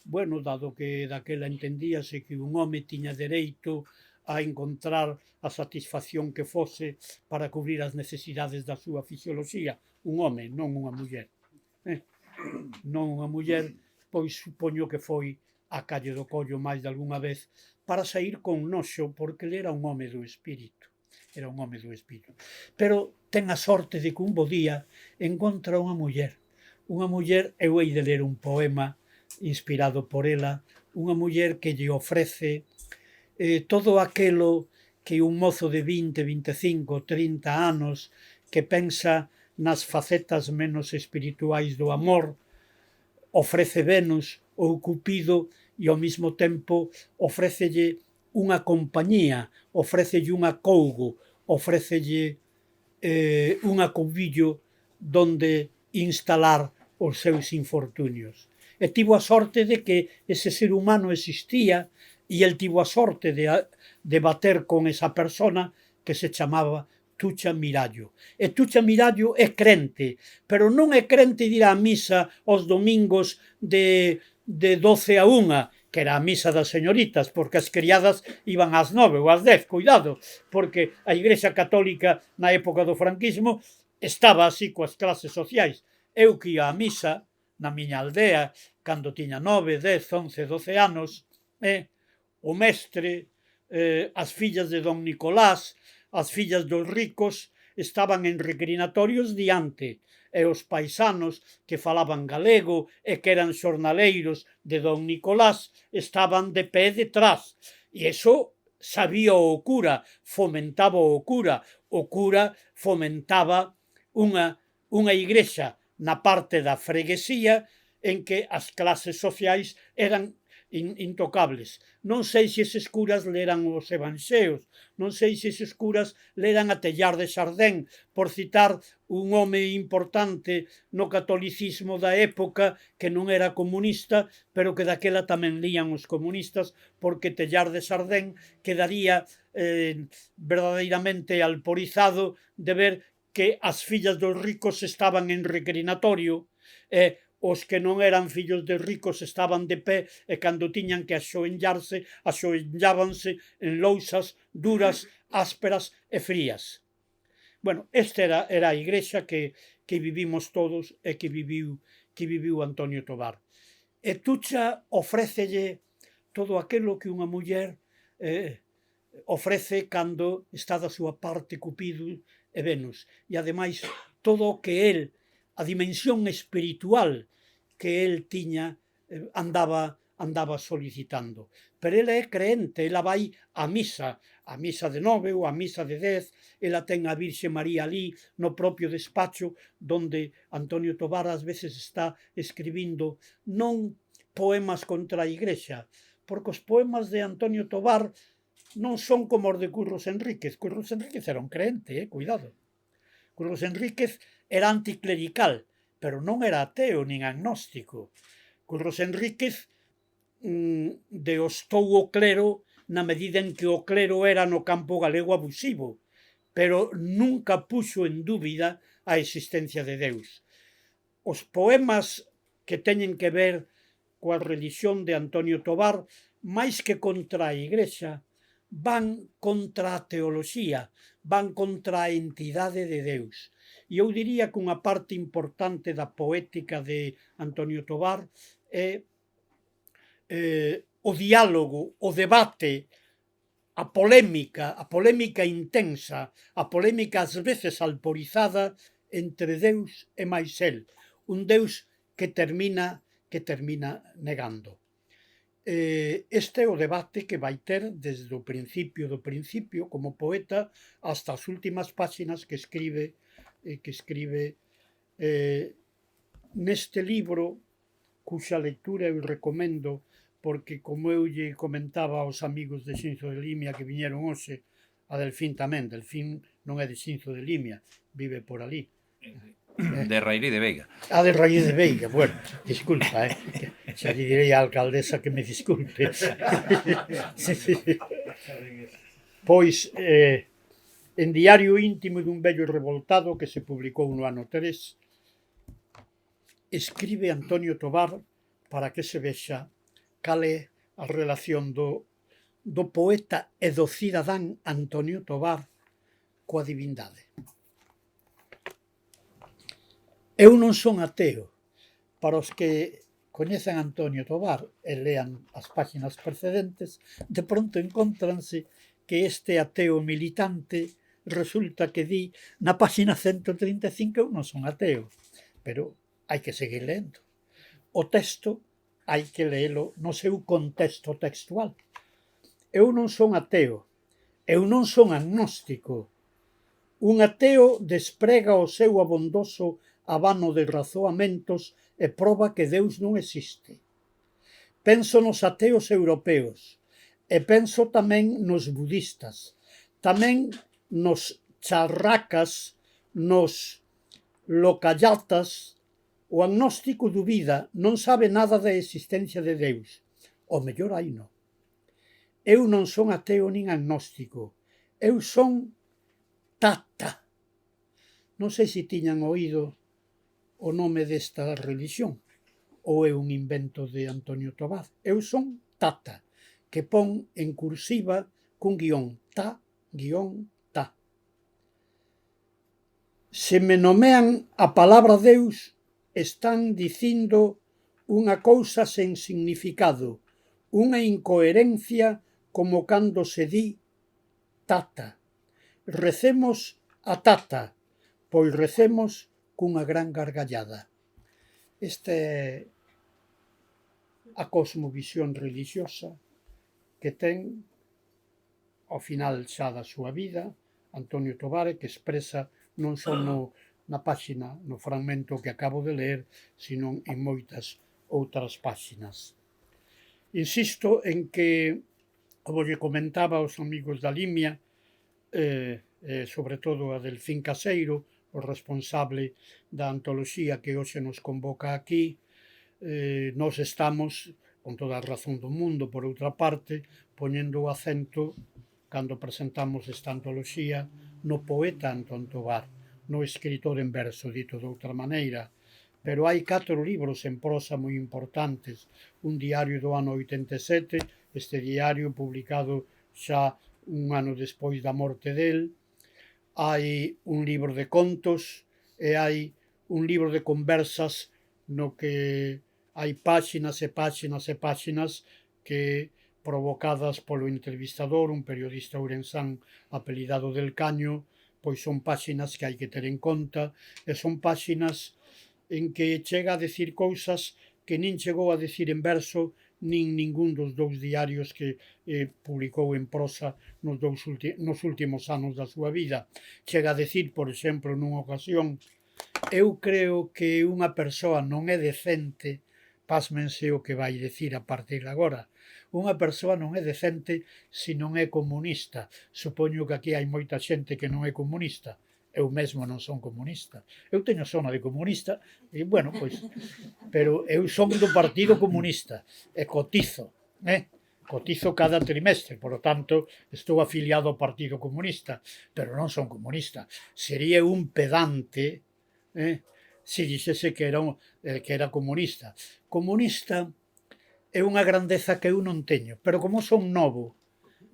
Speaker 3: bueno, dado que daquela entendíase que un home tiña dereito a encontrar a satisfacción que fose para cubrir as necesidades da súa fisioloxía. Un home, non unha muller. Non unha muller, pois supoño que foi á calle do Collo máis de algunha vez para sair con noxo, porque ele era un home do espírito. Era un home do espírito. Pero ten a sorte de que un bo día encontra unha muller. Unha muller, eu hei de ler un poema inspirado por ela, unha muller que lle ofrece todo aquelo que un mozo de 20, 25, 30 anos que pensa nas facetas menos espirituais do amor, ofrece Venus ou Cupido e ao mesmo tempo ofrécelle unha compañía, ofrécelle un acougo, ofrécelle un acobillo donde instalar os seus infortunios. E tivo a sorte de que ese ser humano existía e el tivo a sorte de bater con esa persona que se chamaba Tucha Mirallo. E Tucha Mirallo é crente, pero non é crente de ir á misa os domingos de 12 a 1, que era a misa das señoritas, porque as criadas iban ás 9 ou ás 10, cuidado, porque a Igrexa Católica na época do franquismo estaba así coas clases sociais. Eu que ia á misa na miña aldea, cando tiña 9, 10, 11, 12 anos, o mestre, as fillas de don Nicolás, as fillas dos ricos, estaban en reclinatorios diante, e os paisanos que falaban galego e que eran xornaleiros de don Nicolás estaban de pé detrás. E iso sabía o cura, fomentaba o cura fomentaba unha igrexa na parte da freguesía en que as clases sociais eran intocables. Non sei se eses curas leran os evanxeos, non sei se eses curas leran a Tellar de Sardén, por citar un home importante no catolicismo da época que non era comunista, pero que daquela tamén lían os comunistas, porque Tellar de Sardén quedaría verdadeiramente alporizado de ver que as fillas dos ricos estaban en reclinatorio e os que non eran fillos de ricos estaban de pé e cando tiñan que axoenllarse, axoenllábanse en lousas duras, ásperas e frías. Bueno, esta era a igrexa que vivimos todos e que viviu Antonio Tobar. E Tucha ofrécelle todo aquilo que unha muller ofrece cando está da súa parte Cupido e Venus. E ademais, todo o que el, a dimensión espiritual que el tiña, andaba solicitando. Pero ela é creente, ela vai á misa de 9 ou á misa de 10, ela ten a Virxe María ali no propio despacho, donde Antonio Tobar ás veces está escribindo non poemas contra a Igrexa, porque os poemas de Antonio Tobar non son como os de Curros Enríquez. Curros Enríquez era un creente, cuidado. Curros Enríquez era anticlerical, pero non era ateo nin agnóstico. Curros Enríquez deostou o clero na medida en que o clero era no campo galego abusivo, pero nunca puxo en dúbida a existencia de Deus. Os poemas que teñen que ver coa religión de Antonio Tobar, máis que contra a Igrexa, van contra a teoloxía, van contra a entidade de Deus. E eu diría que unha parte importante da poética de Antonio Tobar é o diálogo, o debate, a polémica intensa, a polémica ás veces alporizada entre Deus e máis el. Un Deus que termina negando. Este é o debate que vai ter desde o principio do principio como poeta hasta as últimas páxinas que escribe neste libro, cuxa lectura eu recomendo, porque como eu lle comentaba aos amigos de Xinzo de Limia que viñeron hoxe, a Delfín tamén, Delfín non é de Xinzo de Limia, vive por ali.
Speaker 1: De Raírí de Veiga.
Speaker 3: De Raíz de Veiga, bueno, disculpa, xa lle direi á alcaldesa que me disculpe. Pois, en Diario íntimo dun vello revoltado, que se publicou no ano 3, escribe Antonio Tobar para que se vexa cal é a relación do poeta e do cidadán Antonio Tobar coa divindade. Eu non son ateo. Para os que coñecen Antonio Tobar e lean as páxinas precedentes, de pronto encontranse que este ateo militante resulta que di na páxina 135 eu non son ateo, pero hai que seguir lendo. O texto hai que leelo no seu contexto textual. Eu non son ateo, eu non son agnóstico. Un ateo desprega o seu abondoso abano de razoamentos e proba que Deus non existe. Penso nos ateos europeos e penso tamén nos budistas, tamén nos charracas, nos locallatas. O agnóstico dubida, non sabe nada da existencia de Deus. O mellor aí non. Eu non son ateo nin agnóstico. Eu son tata. Non sei se tiñan oído o nome desta religión, ou é un invento de Antonio Tobar. Eu son tata, que pon en cursiva cun guión, ta, guión, ta. Se me nomean a palabra Deus, están dicindo unha cousa sen significado, unha incoherencia como cando se di tata. Recemos a tata, pois recemos cunha gran gargallada. Esta é a cosmovisión religiosa que ten, ao final xa da súa vida, Antonio Tobar, que expresa non só na páxina, no fragmento que acabo de ler, sino en moitas outras páxinas. Insisto en que, como lle comentaba aos amigos da Limia, sobre todo a Delfín Caseiro, o responsable da antoloxía que hoxe nos convoca aquí, nós estamos, con toda a razón do mundo, por outra parte, poñendo o acento, cando presentamos esta antoloxía, no poeta Antón Tobar, no escritor en verso, dito de outra maneira. Pero hai 4 libros en prosa moi importantes. Un diario do ano 87, este diario publicado xa un ano despois da morte del. Hai un libro de contos e hai un libro de conversas no que hai páxinas e páxinas e páxinas que provocadas polo entrevistador, un periodista ourensán apelidado del Caño, pois son páxinas que hai que ter en conta, e son páxinas en que chega a decir cousas que nin chegou a decir en verso nin ningún dos dous diarios que publicou en prosa nos últimos anos da súa vida. Chega a decir, por exemplo, nunha ocasión: eu creo que unha persoa non é decente, pásmense o que vai decir a partir de agora, unha persoa non é decente se non é comunista. Supoño que aquí hai moita xente que non é comunista. Eu mesmo non son comunista. Eu teño sona de comunista, e, bueno, pois, pero eu son do Partido Comunista e cotizo, cotizo cada trimestre, por lo tanto, estou afiliado ao Partido Comunista, pero non son comunista. Sería un pedante se dixese que era comunista. Comunista é unha grandeza que eu non teño, pero como son novo,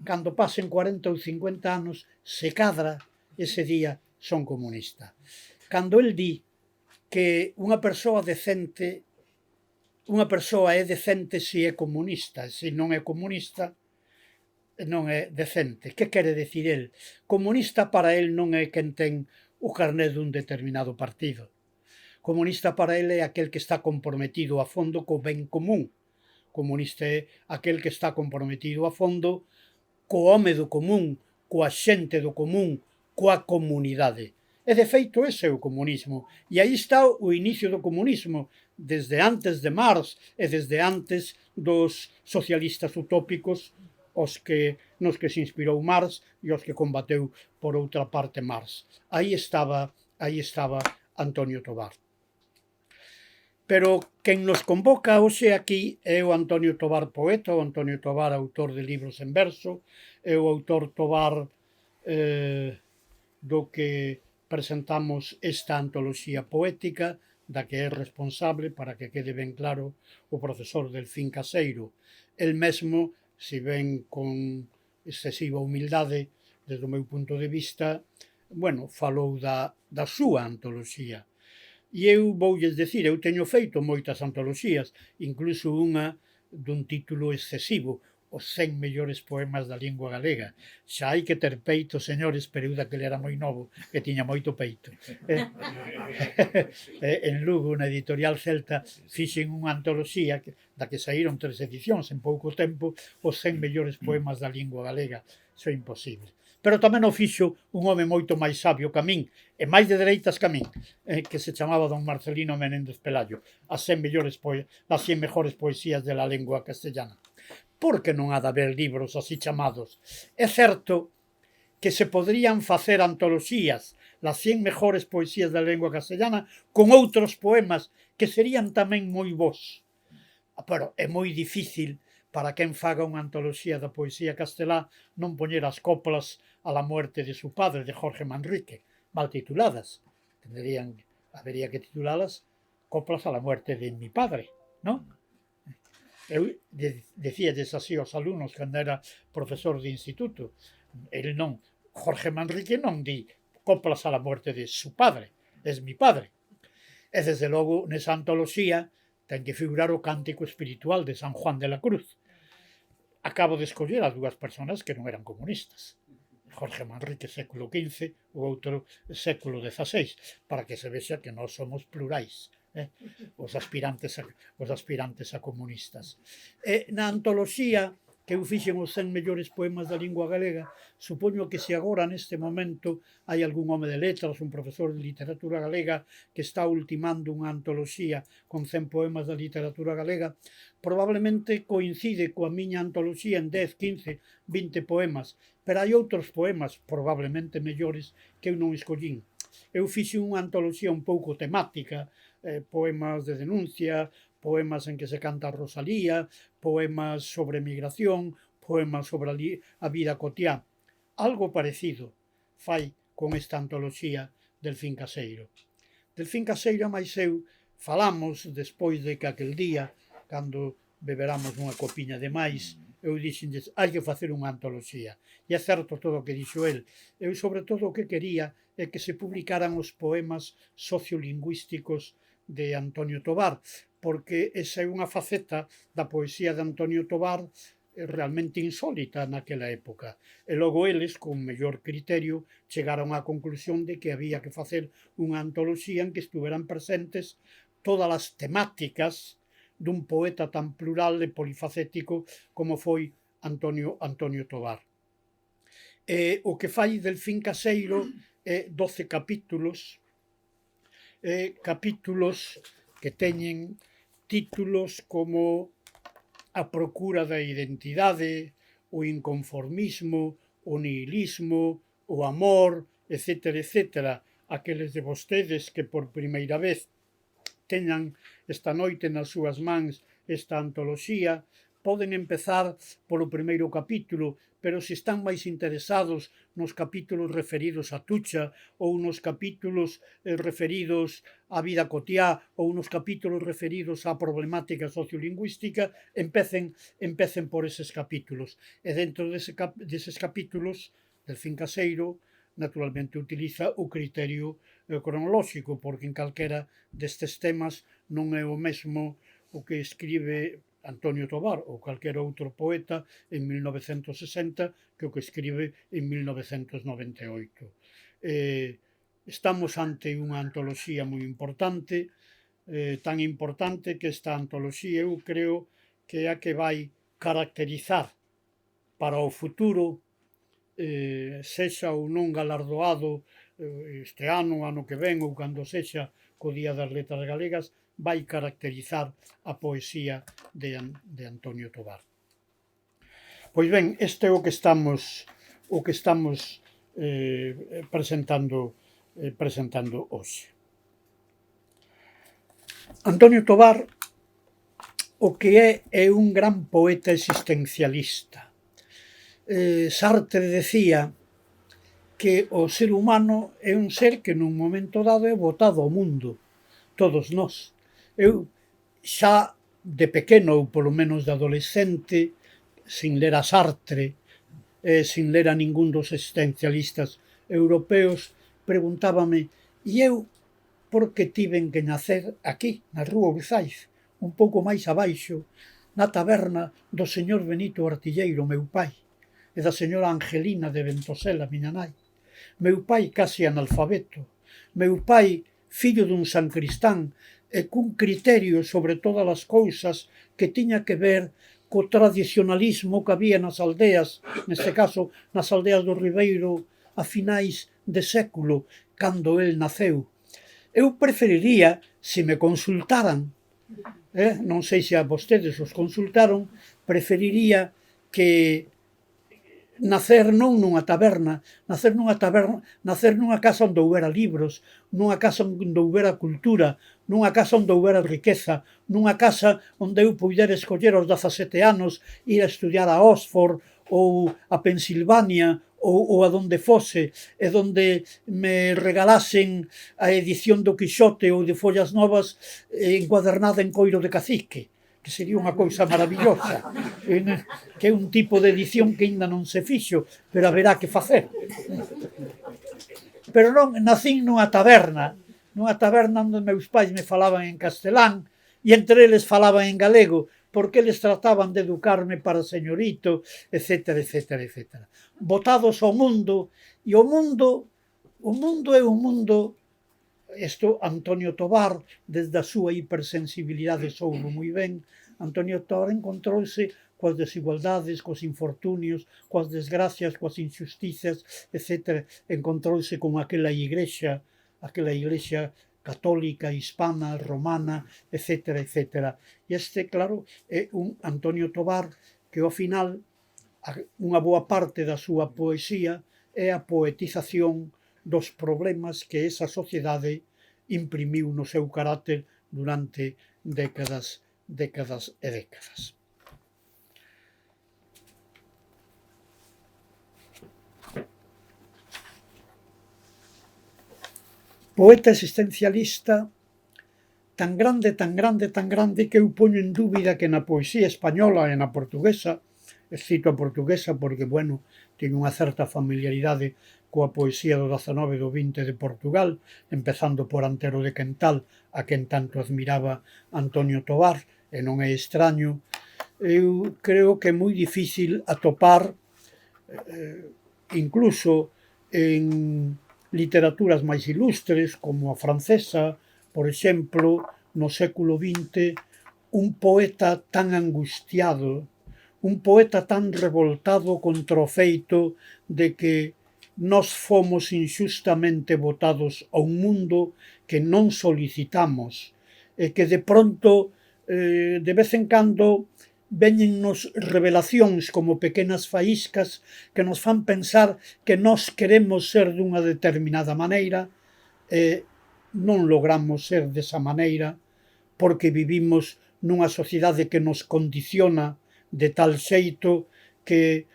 Speaker 3: cando pasen 40 ou 50 anos, se cadra, ese día son comunista. Cando el di que unha persoa é decente se é comunista, se non é comunista non é decente. Que quere decir el? Comunista para el non é quen ten o carné dun determinado partido. Comunista para el é aquel que está comprometido a fondo co ben común. Comunista é aquel que está comprometido a fondo co home do común, coa xente do común, coa comunidade. E, de feito, ese é o comunismo. E aí está o inicio do comunismo, desde antes de Marx e desde antes dos socialistas utópicos nos que se inspirou Marx e os que combateu por outra parte Marx. Aí estaba Antonio Tobar. Pero quen nos convoca hoxe aquí é o Antonio Tobar poeta, o Antonio Tobar autor de libros en verso, é o autor Tobar do que presentamos esta antoloxía poética, da que é responsable, para que quede ben claro, o profesor Delfín Caseiro. El mesmo, se ven con excesiva humildade, desde o meu punto de vista, falou da súa antoloxía. E eu voulles decir, eu teño feito moitas antoloxías, incluso unha dun título excesivo, os 100 mellores poemas da lingua galega. Xa hai que ter peito, señores, pero eu daquele era moi novo, que tiña moito peito. En Lugo, na editorial Celta, fixen unha antoloxía da que saíron 3 edicións en pouco tempo, os 100 mellores poemas da lingua galega. Iso é imposible. Pero tamén o fixo un home moito máis sabio que a min, e máis de dereitas que a min, que se chamaba don Marcelino Menéndez Pelayo, as 100 mejores poesías de la lengua castellana. Por que non ha de haber libros así chamados? É certo que se podrían facer antoloxías, las 100 mejores poesías da lengua castellana, con outros poemas que serían tamén moi bons. Pero é moi difícil para quen faga unha antoloxía da poesía castelá non poñer as coplas a la muerte de su padre, de Jorge Manrique, mal tituladas. Habería que titulalas Coplas a la muerte de mi padre, non? Eu decíades así aos alumnos cando era profesor de instituto. El non, Jorge Manrique non di Coplas a la muerte de su padre, es mi padre. E desde logo nesa antoloxía ten que figurar o cántico espiritual de San Juan de la Cruz. Acabo de escoller as dúas personas que non eran comunistas. Jorge Manrique, século XV, o outro século XVI, para que se vexa que nós somos plurais. Os aspirantes a comunistas. Na antoloxía que eu fixen os 100 mellores poemas da lingua galega, supoño que se agora neste momento hai algún home de letras, un profesor de literatura galega que está ultimando unha antoloxía con 100 poemas da literatura galega, probablemente coincide coa miña antoloxía en 10, 15, 20 poemas, pero hai outros poemas probablemente mellores que eu non escollín. Eu fixen unha antoloxía un pouco temática, poemas de denuncia, poemas en que se canta a Rosalía, poemas sobre migración, poemas sobre a vida cotiá. Algo parecido fai con esta antoloxía Delfín Caseiro. Delfín Caseiro máis eu falamos despois de que aquel día, cando beberamos unha copiña de máis, eu dixenlles, hai que facer unha antoloxía. E é certo todo o que dixo el. Eu, sobre todo, o que quería é que se publicaran os poemas sociolingüísticos de Antonio Tobar, porque esa é unha faceta da poesía de Antonio Tobar realmente insólita naquela época. E logo eles, con mellor criterio, chegaron á conclusión de que había que facer unha antoloxía en que estuveran presentes todas as temáticas dun poeta tan plural e polifacético como foi Antonio Tobar. O que fai Delfín Caseiro é 12 capítulos, capítulos que teñen títulos como A procura da identidade, o inconformismo, o nihilismo, o amor, etc., etc. Aqueles de vostedes que por primeira vez teñan esta noite nas súas mans esta antoloxía, poden empezar polo primeiro capítulo, pero se están máis interesados nos capítulos referidos a Tucha ou nos capítulos referidos á vida cotiá ou nos capítulos referidos á problemática sociolingüística, empecen por eses capítulos. E dentro deses capítulos, Delfín Caseiro naturalmente utiliza o criterio cronolóxico, porque en calquera destes temas non é o mesmo o que escribe Antonio Tobar ou calquera outro poeta en 1960 que o que escribe en 1998. Estamos ante unha antoloxía moi importante, tan importante que esta antoloxía eu creo que é a que vai caracterizar para o futuro, sexa ou non galardoado este ano que ven ou cando sexa co Día das Letras Galegas, vai caracterizar a poesía de Antonio Tobar. Pois ben, este é o que estamos presentando hoxe. Antonio Tobar o que é un gran poeta existencialista. Sartre decía que o ser humano é un ser que nun momento dado é botado ao mundo, todos nós. Eu xa de pequeno, ou polo menos de adolescente, sin ler a Sartre, sin ler a ningún dos existencialistas europeos, preguntábame, e eu por que tiven que nacer aquí, na Rúa Urzaiz, un pouco máis abaixo, na taberna do señor Benito Artilleiro, meu pai, e da señora Angelina de Ventosela, miña nai. Meu pai case analfabeto, meu pai fillo dun sancristán, e cun criterio sobre todas as cousas que tiña que ver co tradicionalismo que había nas aldeas, neste caso nas aldeas do Ribeiro a finais de século, cando el naceu. Eu preferiría, se me consultaran, non sei se a vostedes os consultaron, preferiría que nacer non nunha taberna, nacer nunha casa onde houbera libros, nunha casa onde houbera cultura, nunha casa onde houbera riqueza, nunha casa onde eu puidera escoller aos 17 anos ir a estudiar a Oxford ou a Pensilvania ou a donde fose, e donde me regalasen a edición do Quixote ou de Follas Novas encuadernada en coiro de cacique, que sería unha cousa maravillosa, que é un tipo de edición que ainda non se fixo, pero haberá que facer. Pero non, nacín nunha taberna onde meus pais me falaban en castelán, e entre eles falaban en galego, porque eles trataban de educarme para señorito, etc., etc., etc. Botados ao mundo, e o mundo é un mundo. Isto Antonio Tobar, desde a súa hipersensibilidade, soubo moi ben. Antonio Tobar encontrouse coas desigualdades, cos infortunios, coas desgracias, coas injusticias, etc. Encontrouse con aquela igrexa católica, hispana, romana, etc., etc. E este, claro, é un Antonio Tobar que, ao final, unha boa parte da súa poesía é a poetización dos problemas que esa sociedade imprimiu no seu carácter durante décadas e décadas. Poeta existencialista tan grande que eu poño en dúbida que na poesía española e na portuguesa, cito a portuguesa porque, bueno, teño unha certa familiaridade coa poesía do 19 e do 20 de Portugal, empezando por Antero de Quental, a quen tanto admiraba Antonio Tobar, e non é extraño eu creo que é moi difícil atopar, incluso en literaturas máis ilustres, como a francesa, por exemplo, no século XX, un poeta tan angustiado, un poeta tan revoltado contra o feito de que nós fomos inxustamente votados a un mundo que non solicitamos, e que de pronto, de vez en cando, veñennos revelacións como pequenas faíscas que nos fan pensar que nós queremos ser dunha determinada maneira e non logramos ser desa maneira porque vivimos nunha sociedade que nos condiciona de tal xeito que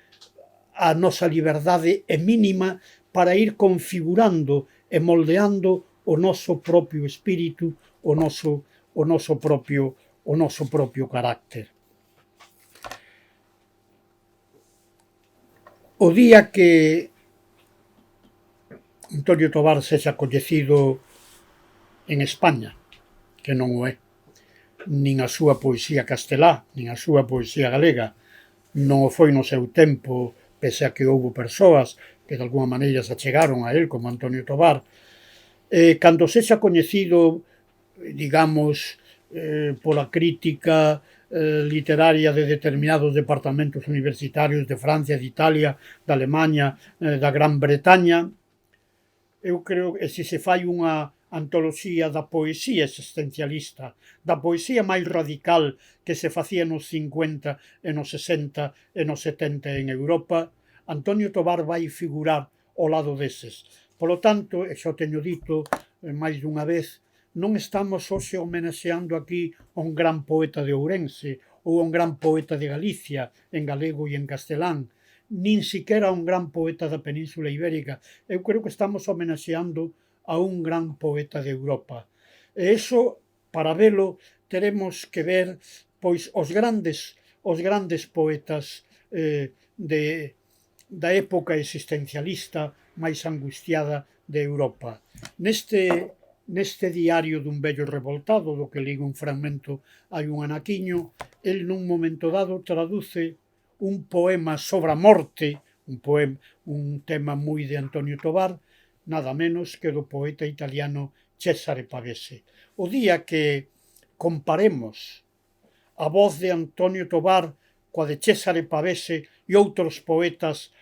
Speaker 3: a nosa liberdade é mínima para ir configurando e moldeando o noso propio espírito, o noso propio carácter. O día que Antonio Tobar sexa coñecido en España, que non o é, nin a súa poesía castelá, nin a súa poesía galega, non o foi no seu tempo, pese a que houbo persoas que de alguma maneira se achegaron a él, como Antonio Tobar, cando sexa coñecido, digamos, pola crítica literaria de determinados departamentos universitarios de Francia, de Italia, de Alemaña, da Gran Bretaña, eu creo que se fai unha antoloxía da poesía existencialista, da poesía máis radical que se facía nos 50 e nos 60 e nos 70 en Europa, Antonio Tobar vai figurar ao lado deses. Polo tanto, e xa teño dito máis dunha vez, non estamos hoxe homenaxeando aquí a un gran poeta de Ourense ou a un gran poeta de Galicia, en galego e en castelán, nin siquiera a un gran poeta da Península Ibérica. Eu creo que estamos homenaxeando a un gran poeta de Europa. E iso, para velo, teremos que ver pois os grandes poetas da época existencialista máis angustiada de Europa. Neste diario dun vello revoltado, do que ligo un fragmento hai un anaquiño, el nun momento dado traduce un poema sobre a morte, un tema moi de Antonio Tobar, nada menos que do poeta italiano Cesare Pavese. O día que comparemos a voz de Antonio Tobar coa de Cesare Pavese e outros poetas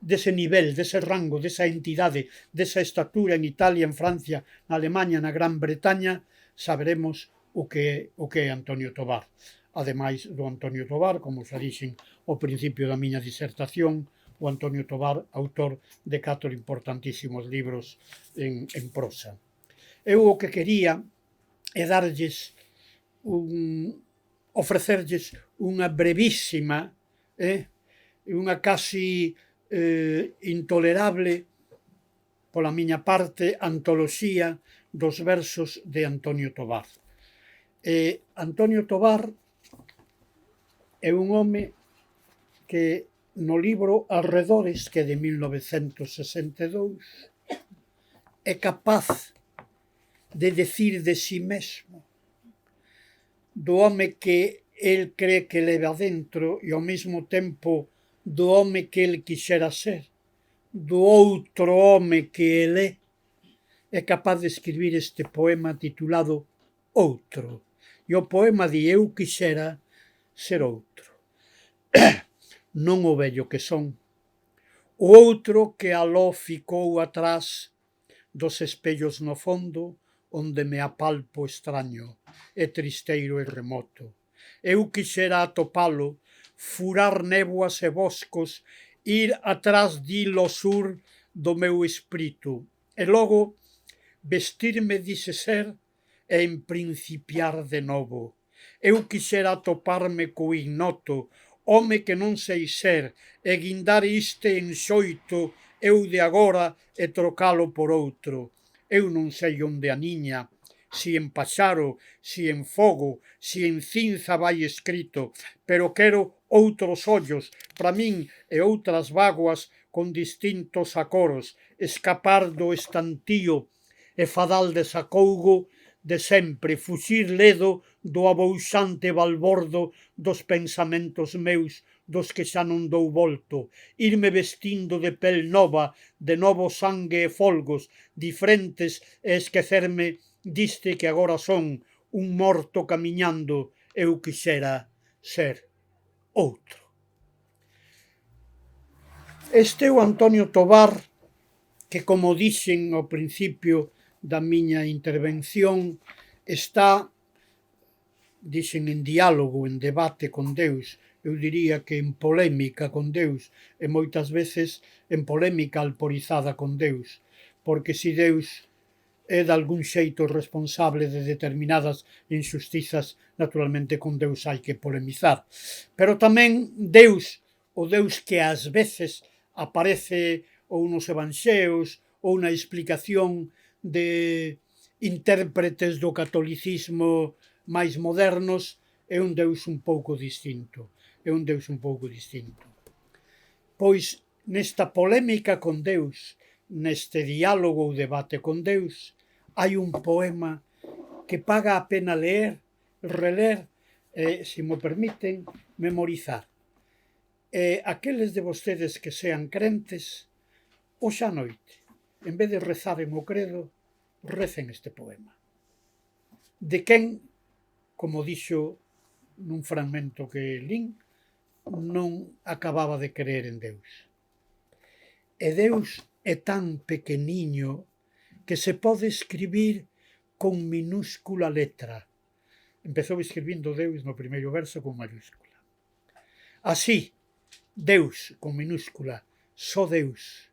Speaker 3: dese nivel, dese rango, desa entidade, desa estatura en Italia, en Francia, na Alemanha, na Gran Bretaña, saberemos o que é Antonio Tobar. Ademais do Antonio Tobar, como xa dixen ao principio da miña disertación, o Antonio Tobar, autor de 4 importantísimos libros en prosa. Eu o que quería é darlles ofrecerlles unha brevísima, unha casi intolerable, pola miña parte, antoloxía dos versos de Antonio Tobar. Antonio Tobar é un home que no libro Arredores, que é de 1962, é capaz de decir de si mesmo, do home que el cree que leva dentro e ao mesmo tempo do home que el quixera ser, do outro home que el é capaz de escribir este poema titulado Outro. E o poema di: eu quixera ser outro. Non o vello que son, o outro que aló ficou atrás dos espellos no fondo, onde me apalpo extraño, e tristeiro e remoto. Eu quixera atopalo, furar néboas e boscos, ir atrás dilo sur do meu espírito, e logo vestirme dise ser e en principiar de novo. Eu quixera atoparme co ignoto, home que non sei ser, e guindar este enxoito eu de agora e trocalo por outro. Eu non sei onde a niña, si en paxaro, si en fogo, si en cinza vai escrito, pero quero outros ollos para min e outras vaguas con distintos acoros, escapar do estantío e fadal desacougo de sempre fuxir ledo do abouxante balbordo dos pensamentos meus, dos que xa non dou volto, irme vestindo de pel nova, de novo sangue e folgos, diferentes, e esquecerme diste que agora son un morto camiñando, eu quixera ser outro. Este é o Antonio Tobar, que, como dixen ao principio da miña intervención, está, dixen, en diálogo, en debate con Deus, eu diría que en polémica con Deus, e moitas veces en polémica alporizada con Deus, porque se Deus é de algún xeito responsable de determinadas injustizas, naturalmente con Deus hai que polemizar. Pero tamén Deus, o Deus que ás veces aparece ou nos evanxeos ou na explicación de intérpretes do catolicismo máis modernos, é un Deus un pouco distinto. Pois nesta polémica con Deus, neste diálogo ou debate con Deus, hai un poema que paga a pena leer, reler e, se mo permiten, memorizar. E aqueles de vostedes que sean crentes, hoxe a noite, en vez de rezaren o credo, recen este poema. De quen, como dixo nun fragmento que lín, non acababa de creer en Deus. E Deus é tan pequeniño que se pode escribir con minúscula letra. Empezou escribindo Deus no primeiro verso con mayúscula. Así, Deus con minúscula, só Deus.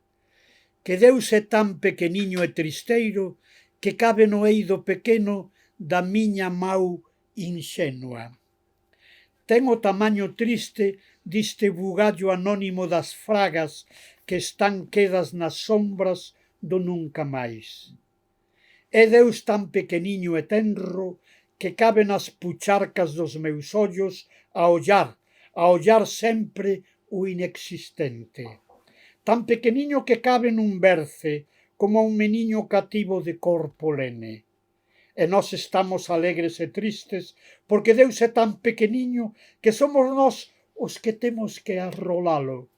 Speaker 3: Que Deus é tan pequeniño e tristeiro que cabe no eido pequeno da miña mau inxenua. Ten o tamaño triste diste bugallo anónimo das fragas que están quedas nas sombras do nunca máis. É Deus tan pequeniño e tenro que cabe nas pucharcas dos meus ollos a ollar sempre o inexistente. Tan pequeniño que cabe nun berce como un meniño cativo de corpo lene. E nós estamos alegres e tristes porque Deus é tan pequeniño que somos nós os que temos que arrolalo.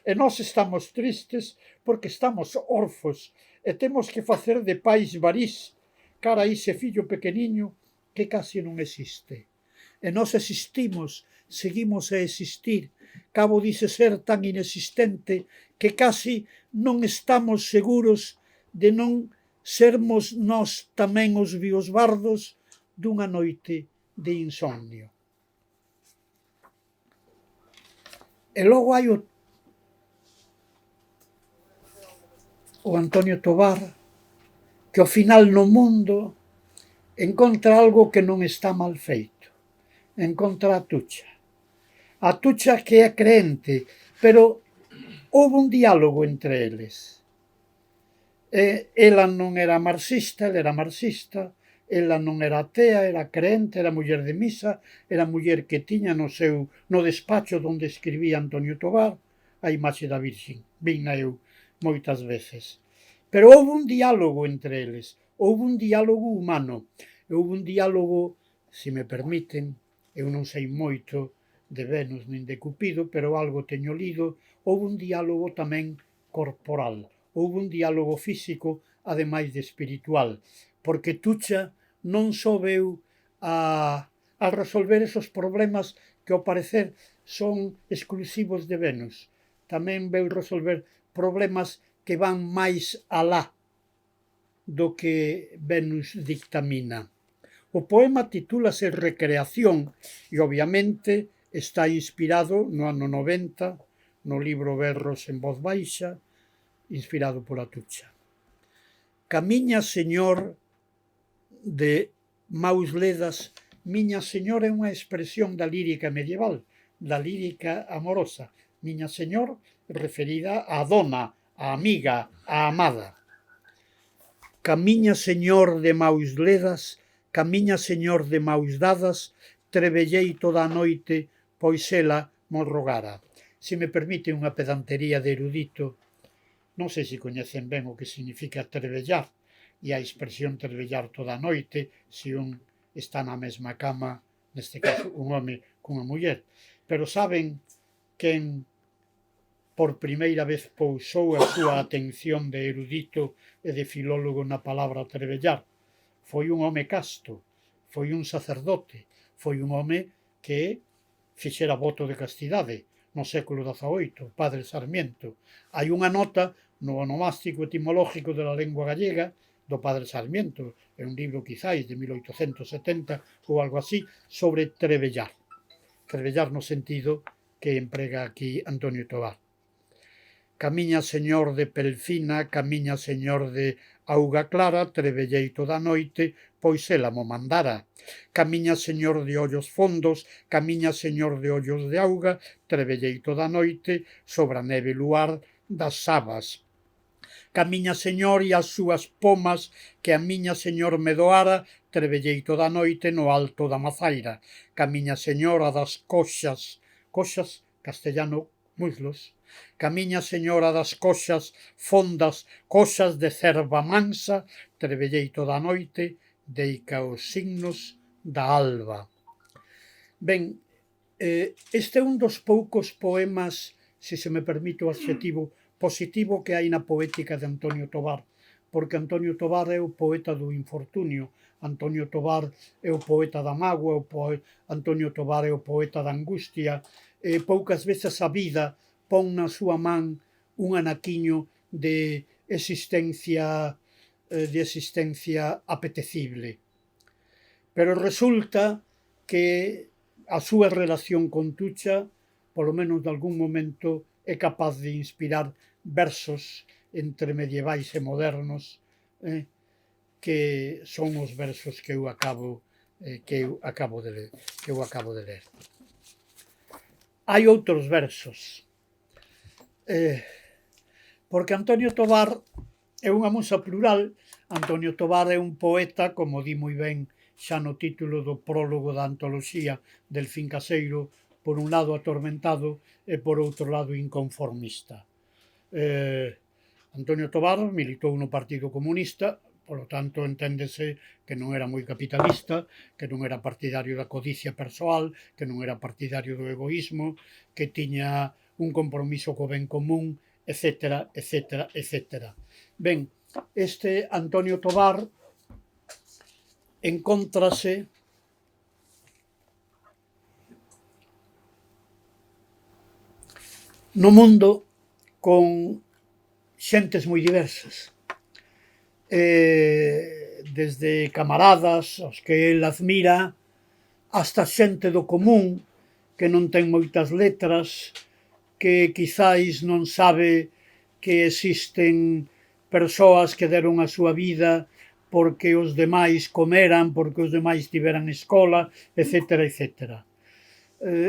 Speaker 3: E nós estamos tristes porque estamos orfos e temos que facer de pais varís cara a ese fillo pequeniño que casi non existe. E nós existimos, seguimos a existir, cabo dice ser tan inexistente que casi non estamos seguros de non sermos nós tamén os biosbardos dunha noite de insomnio. E logo hai o Antonio Tobar, que ao final no mundo encontra algo que non está mal feito. Encontra a Tucha. A Tucha que é creente, pero houve un diálogo entre eles. Ela non era marxista, ele era marxista, ela non era atea, era creente, era muller de misa, era muller que tiña no despacho onde escribía Antonio Tobar a imaxe da Virxen. Vinna eu moitas veces. Pero houve un diálogo entre eles, houve un diálogo humano, houve un diálogo, se me permiten, eu non sei moito de Venus nin de Cupido, pero algo teño lido, houve un diálogo tamén corporal, houve un diálogo físico, ademais de espiritual, porque Tucha non só veu a resolver esos problemas que ao parecer son exclusivos de Venus, tamén veu resolver problemas que van máis alá do que Venus dictamina. O poema titúlase Recreación e, obviamente, está inspirado no ano 90, no libro Berros en voz baixa, inspirado pola Tucha. Camiña, señor, de Maus Ledas. Miña señor é unha expresión da lírica medieval, da lírica amorosa. Miña señor referida á dona, á amiga, á amada. Camiña, señor de Maus Ledas, camiña, señor de Maus Dadas, trebellei toda a noite, pois ela mo rogara. Se me permite unha pedantería de erudito, non sei se coñecen ben o que significa trebellar, e a expresión trebellar toda a noite se un está na mesma cama, neste caso un home cunha muller. Pero saben quen por primeira vez pousou a súa atención de erudito e de filólogo na palabra trebellar? Foi un home casto, foi un sacerdote, foi un home que fixera voto de castidade no século XVIII, Padre Sarmiento. Hai unha nota no onomástico etimológico da lengua gallega do Padre Sarmiento, é un libro quizáis de 1870 ou algo así, sobre trebellar. Trebellar no sentido que emprega aquí Antonio Tobar. Camiña señor de Pelfina, camiña señor de auga clara, trebellei toda a noite, pois ela mo mandara. Camiña señor de ollos fondos, camiña señor de ollos de auga, trebellei toda a noite, sobre a neve luar das sabas. Camiña señor e as súas pomas, que a miña señor me doara, trebellei toda a noite no alto da mazaira. Camiña señora das coxas, coxas, castellano, muslos. Camiña señora das coxas fondas, coxas de cerva mansa, trebellei toda a noite, deica os signos da alba. Ben, este é un dos poucos poemas, se se me permite o adxetivo, positivo que hai na poética de Antonio Tobar, porque Antonio Tobar é o poeta do infortunio, Antonio Tobar é o poeta da mágoa, Antonio Tobar é o poeta da angustia, e poucas veces a vida pon na súa man un anaquiño de existencia apetecible. Pero resulta que a súa relación con Tucha, polo menos de algún momento, é capaz de inspirar versos entre medievais e modernos, que son os versos que eu acabo de ler. Hai outros versos, porque Antonio Tobar é unha musa plural. Antonio Tobar é un poeta, como di moi ben xa no título do prólogo da antoloxía Delfín Caseiro, por un lado atormentado e por outro lado inconformista. Antonio Tobar militou no Partido Comunista, polo tanto enténdese que non era moi capitalista, que non era partidario da codicia persoal, que non era partidario do egoísmo, que tiña un compromiso co ben común, etc., etc., etc. Ben, este Antonio Tobar encóntrase no mundo con xentes moi diversas, desde camaradas aos que el admira hasta xente do común que non ten moitas letras, que quizáis non sabe que existen persoas que deron a súa vida porque os demais comeran, porque os demais tiveran escola, etc., etc.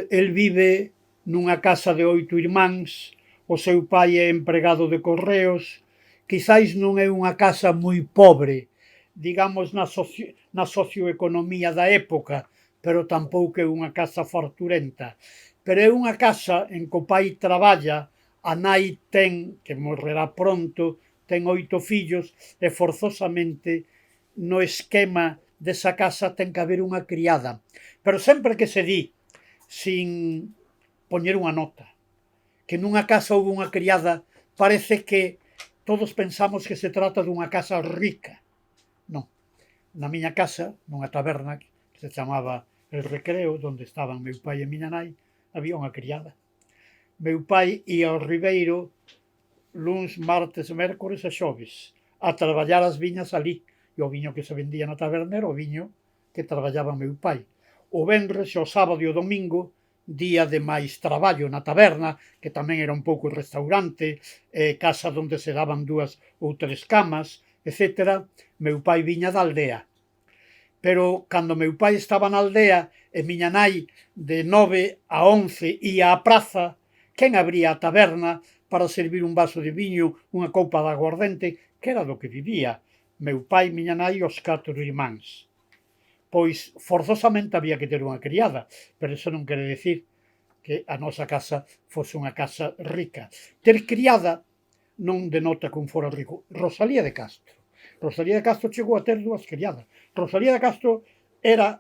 Speaker 3: El vive nunha casa de 8 irmáns, o seu pai é empregado de correos, quizáis non é unha casa moi pobre, digamos na socioeconomía da época, pero tampouco é unha casa farturenta. Pero é unha casa en que o pai traballa, a nai ten, que morrerá pronto, ten 8 fillos e forzosamente no esquema desa casa ten que haber unha criada. Pero sempre que se di, sin poñer unha nota, que nunha casa houve unha criada, parece que todos pensamos que se trata dunha casa rica. Non. Na miña casa, nunha taberna que se chamaba El Recreo, onde estaban meu pai e miña nai, había unha criada. Meu pai ia ao Ribeiro luns, martes, mércores e xoves a traballar as viñas ali, e o viño que se vendía na taberna era o viño que traballaba meu pai. O venres, o sábado e o domingo, día de máis traballo na taberna, que tamén era un pouco restaurante, casa onde se daban 2 ou 3 camas, etc., meu pai viña da aldea. Pero cando meu pai estaba na aldea e miña nai de 9 a 11 ía á praza, quen abría a taberna para servir un vaso de viño, unha coupa de aguardente, que era do que vivía meu pai, miña nai e os 4 irmáns. Pois forzosamente había que ter unha criada, pero iso non quere decir que a nosa casa fose unha casa rica. Ter criada non denota que un fora rico. Rosalía de Castro, Rosalía de Castro chegou a ter 2 criadas. Rosalía de Castro era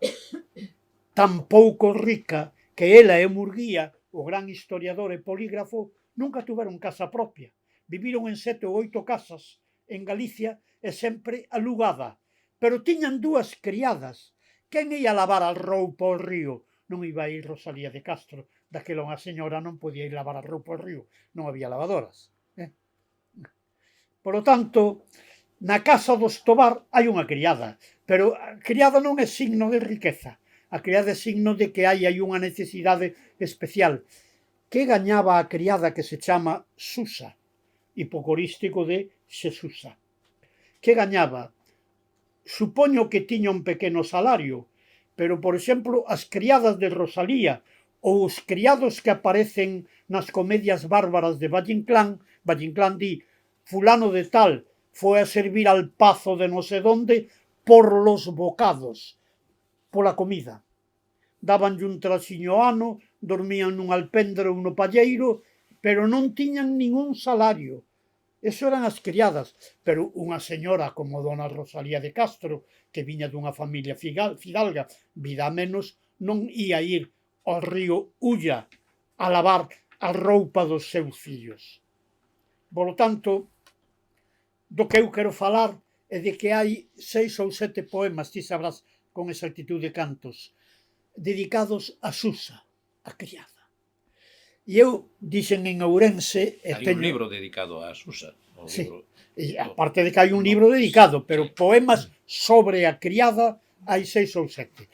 Speaker 3: tan pouco rica que ela e Murguía, o gran historiador e polígrafo, nunca tuveron casa propia. Viviron en 7 ou 8 casas en Galicia e sempre alugada. Pero tiñan 2 criadas. Quen ia lavar a roupa ao río? Non iba a ir Rosalía de Castro. Daquela unha señora non podía ir lavar a roupa ao río. Non había lavadoras. Por lo tanto, na casa dos Tobar hai unha criada, pero a criada non é signo de riqueza. A criada é signo de que hai unha necesidade especial. Que gañaba a criada que se chama Susa, hipocorístico de Xesusa? Que gañaba? Supoño que tiña un pequeno salario, pero, por exemplo, as criadas de Rosalía ou os criados que aparecen nas comedias bárbaras de Valle Inclán di, fulano de tal foi a servir al pazo de non sei donde por los bocados, pola comida. Dabanlle un traxiño ano, dormían nun alpendre ou no palleiro, pero non tiñan ningún salario. Eso eran as criadas, pero unha señora como dona Rosalía de Castro, que viña dunha familia fidalga, vida menos, non ia ir ao río Ulla a lavar a roupa dos seus fillos. Por lo tanto, do que eu quero falar é de que hai 6 ou 7 poemas, ti sabrás con exactitud de cantos, dedicados a Susa, a criada. E eu dixen en Ourense...
Speaker 1: Hai un libro dedicado a Susa.
Speaker 3: Sí, e aparte de que hai un libro dedicado, pero poemas sobre a criada hai 6 ou 7.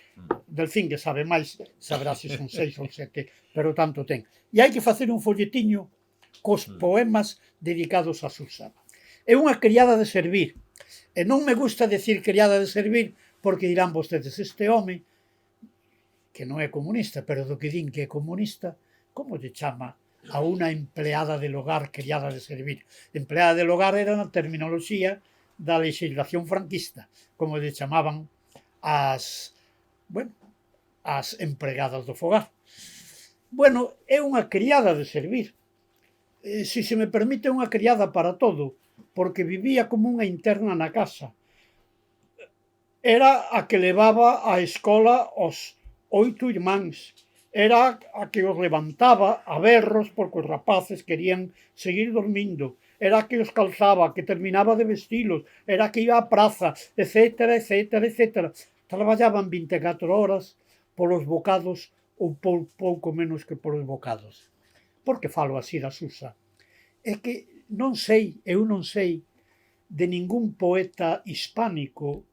Speaker 3: Delfín, que sabe máis, sabrá se son 6 ou 7, pero tanto ten. E hai que facer un folletiño cos poemas dedicados a Susa. É unha criada de servir. E non me gusta decir criada de servir porque dirán vostedes, este home, que non é comunista, pero do que din que é comunista, como lle chama a unha empleada del hogar criada de servir? Empleada del hogar era na terminoloxía da legislación franquista, como lle chamaban as empregadas do fogar. Bueno, é unha criada de servir. Se me permite, unha criada para todo, porque vivía como unha interna na casa. Era a que levaba á escola os 8 irmáns. Era a que os levantaba a berros porque os rapaces querían seguir dormindo. Era a que os calzaba, que terminaba de vestilos. Era a que iba á praza, etcétera, etcétera, etcétera. Traballaban 24 horas polos bocados ou pouco menos que polos bocados. Por que falo así da Susa? É que eu non sei de ningún poeta hispánico,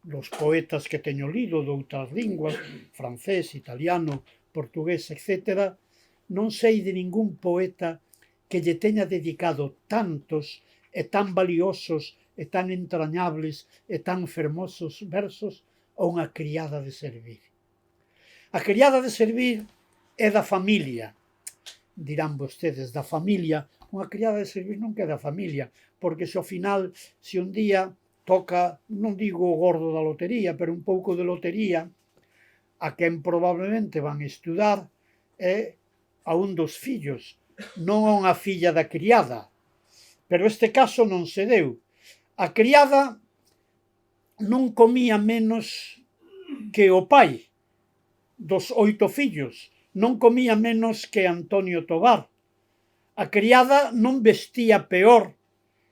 Speaker 3: dos poetas que teño lido de outras linguas, francés, italiano, portugués, etc., non sei de ningún poeta que lle teña dedicado tantos e tan valiosos e tan entrañables e tan fermosos versos a unha criada de servir. A criada de servir é da familia. Dirán vostedes, da familia. Unha criada de servir non que é da familia, porque se ao final, se un día toca, non digo o gordo da lotería, pero un pouco de lotería, a quen probablemente van estudar é a un dos fillos, non a unha filla da criada. Pero este caso non se deu. A criada non comía menos que o pai dos 8 fillos, non comía menos que Antonio Tobar. A criada non vestía peor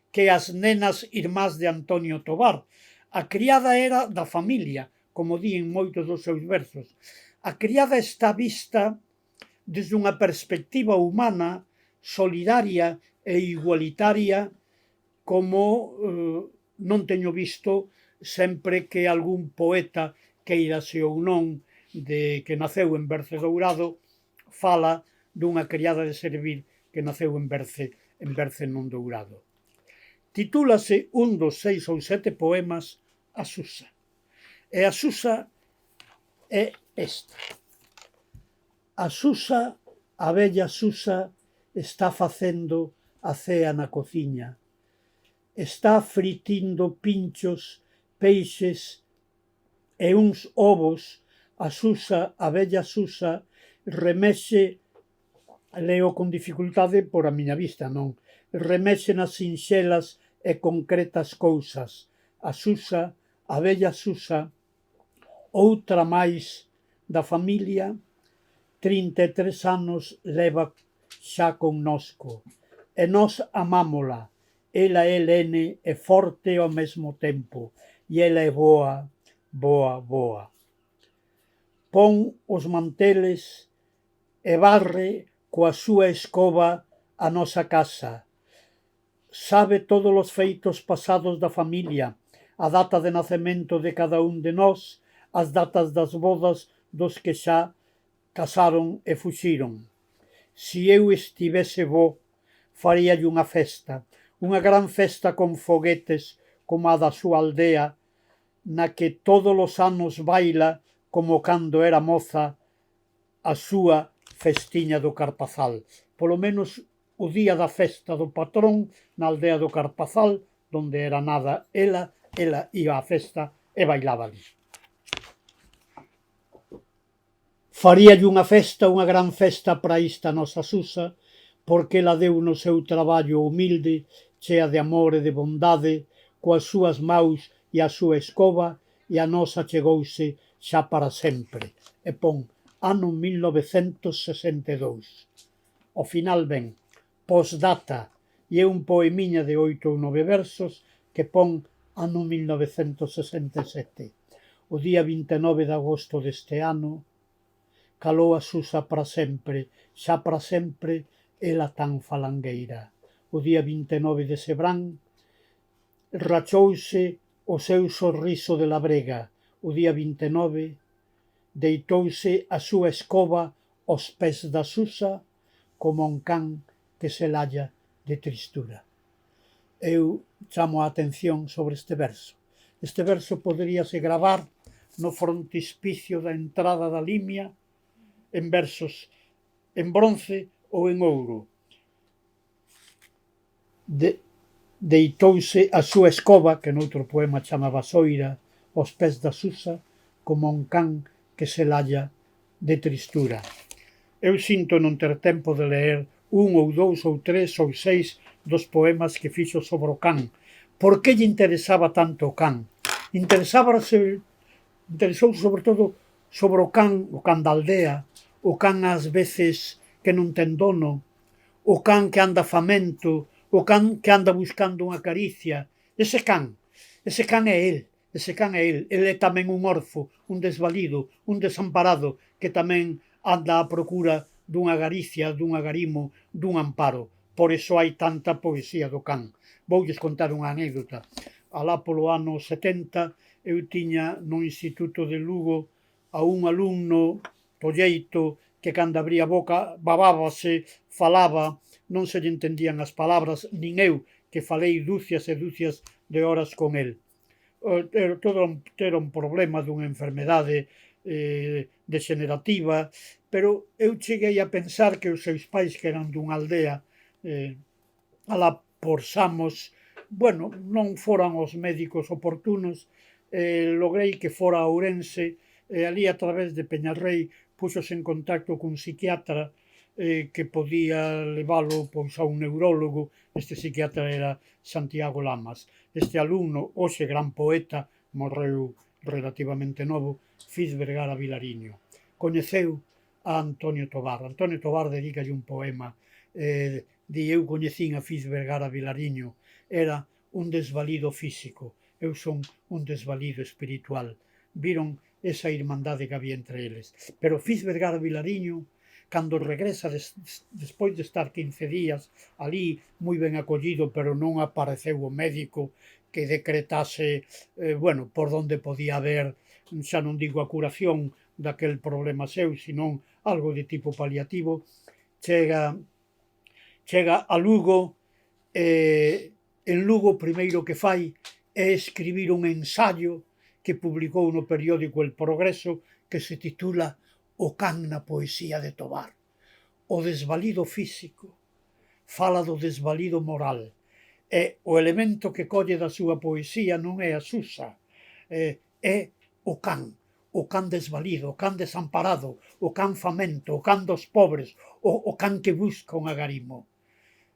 Speaker 3: que as nenas irmás de Antonio Tobar. A criada era da familia, como di en moitos dos seus versos. A criada está vista desde unha perspectiva humana, solidaria e igualitaria, como non teño visto sempre que algún poeta, queirase ou non, de que naceu en Berce Dourado, fala dunha criada de servir que naceu en Berce non Dourado. Titúlase un dos 6 ou 7 poemas a Susa. E a Susa é esta. A Susa, a vella Susa, está facendo a cea na cociña. Está fritindo pinchos, peixes e uns ovos. A Susa, a vella Susa, remexe, leo con dificultade por a miña vista, non? Remexe nas sinxelas e concretas cousas. A Susa, a bella Susa, outra máis da familia, 33 anos leva xa connosco, e nós amámola. Ela é lene e forte ao mesmo tempo, e ela é boa, boa, boa. Pon os manteles e barre coa súa escoba a nosa casa. Sabe todos os feitos pasados da familia, a data de nacemento de cada un de nós, as datas das bodas dos que xa casaron e fuxiron. Si eu estivese bo, faríalle unha festa, unha gran festa con foguetes como a da súa aldea, na que todos os anos baila como cando era moza a súa festiña do Carpazal. Polo menos o día da festa do patrón na aldea do Carpazal, donde era nada ela ia á festa e bailaba ali. Faríalle unha festa, unha gran festa para esta nosa Susa, porque ela deu no seu traballo humilde, chea de amor e de bondade, coas súas maus e a súa escoba, e a nosa chegouse xa para sempre. E pon ano 1962. Ao final ven postdata, e é un poemiña de 8 ou 9 versos que pon ano 1967. O día 29 de agosto deste ano calou a Susa para sempre, xa para sempre ela tan falangueira. O día 29 de Sebrán rachouse o seu sorriso de labrega. O día 29 deitouse a súa escoba aos pés da Susa como un can que se lalla de tristura. Eu chamo a atención sobre este verso. Este verso poderíase gravar no frontispicio da entrada da Limia en versos en bronce ou en ouro. Deitouse a súa escoba, que noutro poema chamaba Soira, aos pés da Susa como un can que se lalla de tristura. Eu sinto non ter tempo de ler un ou dous ou tres ou seis dos poemas que fixo sobre o can. Por que lle interesaba tanto o can? Interesou sobre todo sobre o can da aldea, o can ás veces que non ten dono, o can que anda famento, o can que anda buscando unha caricia. Ese can é el. El é tamén un orfo, un desvalido, un desamparado, que tamén anda á procura dunha garicia, dun agarimo, dun amparo. Por iso hai tanta poesía do can. Voulles contar unha anécdota. Alá polo ano 70, eu tiña no Instituto de Lugo a un alumno polleito que cando abría a boca babábase, falaba, non se lle entendían as palabras, nin eu, que falei dúcias e dúcias de horas con el. Todo era un problema dunha enfermedade degenerativa, pero eu cheguei a pensar que os seus pais, que eran dunha aldea alá por Samos, non foran os médicos oportunos, logrei que fora a Ourense, e ali a través de Peñarrei puxose en contacto cun psiquiatra que podía leválo a un neurólogo. Este psiquiatra era Santiago Lamas. Este alumno, hoxe gran poeta, morreu relativamente novo, Fiz Vergara Vilariño. Coñeceu a Antonio Tobar. Antonio Tobar dedícalle un poema. Eu coñecín a Fiz Vergara Vilariño. Era un desvalido físico. Eu son un desvalido espiritual. Viron esa irmandade que había entre eles. Pero Fiz Vergara Vilariño, cando regresa despois de estar 15 días ali, moi ben acollido, pero non apareceu o médico que decretase, por onde podía haber, xa non digo a curación daquel problema seu, senón algo de tipo paliativo. Chega a Lugo, en Lugo o primeiro que fai é escribir un ensaio que publicou no periódico El Progreso, que se titula O can na poesía de Tobar. O desvalido físico fala do desvalido moral, e o elemento que colle da súa poesía non é a Susa, é o can desvalido, o can desamparado, o can famento, o can dos pobres, o can que busca un agarimo.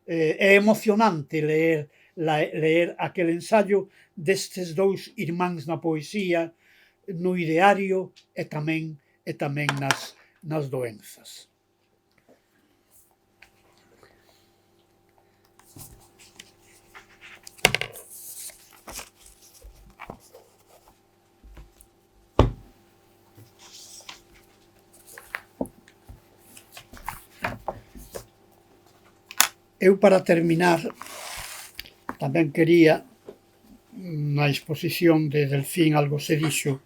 Speaker 3: É emocionante ler leer aquel ensaio destes dous irmáns na poesía, no ideario e tamén nas doenzas. Eu, para terminar, tamén quería, na exposición de Delfín Algo se dixo,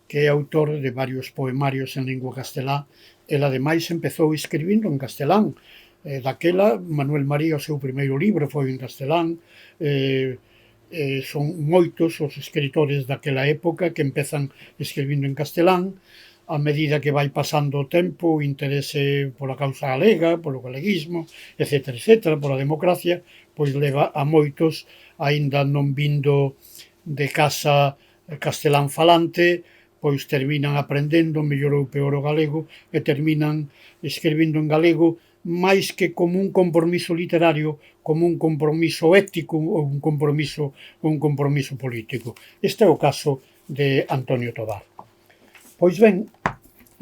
Speaker 3: que é autor de varios poemarios en lingua castelá, el ademais empezou escribindo en castelán. Daquela, Manuel María, o seu primeiro libro foi en castelán. Son moitos os escritores daquela época que empezan escribindo en castelán. A medida que vai pasando o tempo, o interese pola causa galega, polo galeguismo, etc., pola democracia, pois leva a moitos, aínda non vindo de casa castelán falante, pois terminan aprendendo mellor ou peor o galego e terminan escribindo en galego, máis que como un compromiso literario, como un compromiso ético ou un compromiso político. Este é o caso de Antonio Tobar. Pois ben,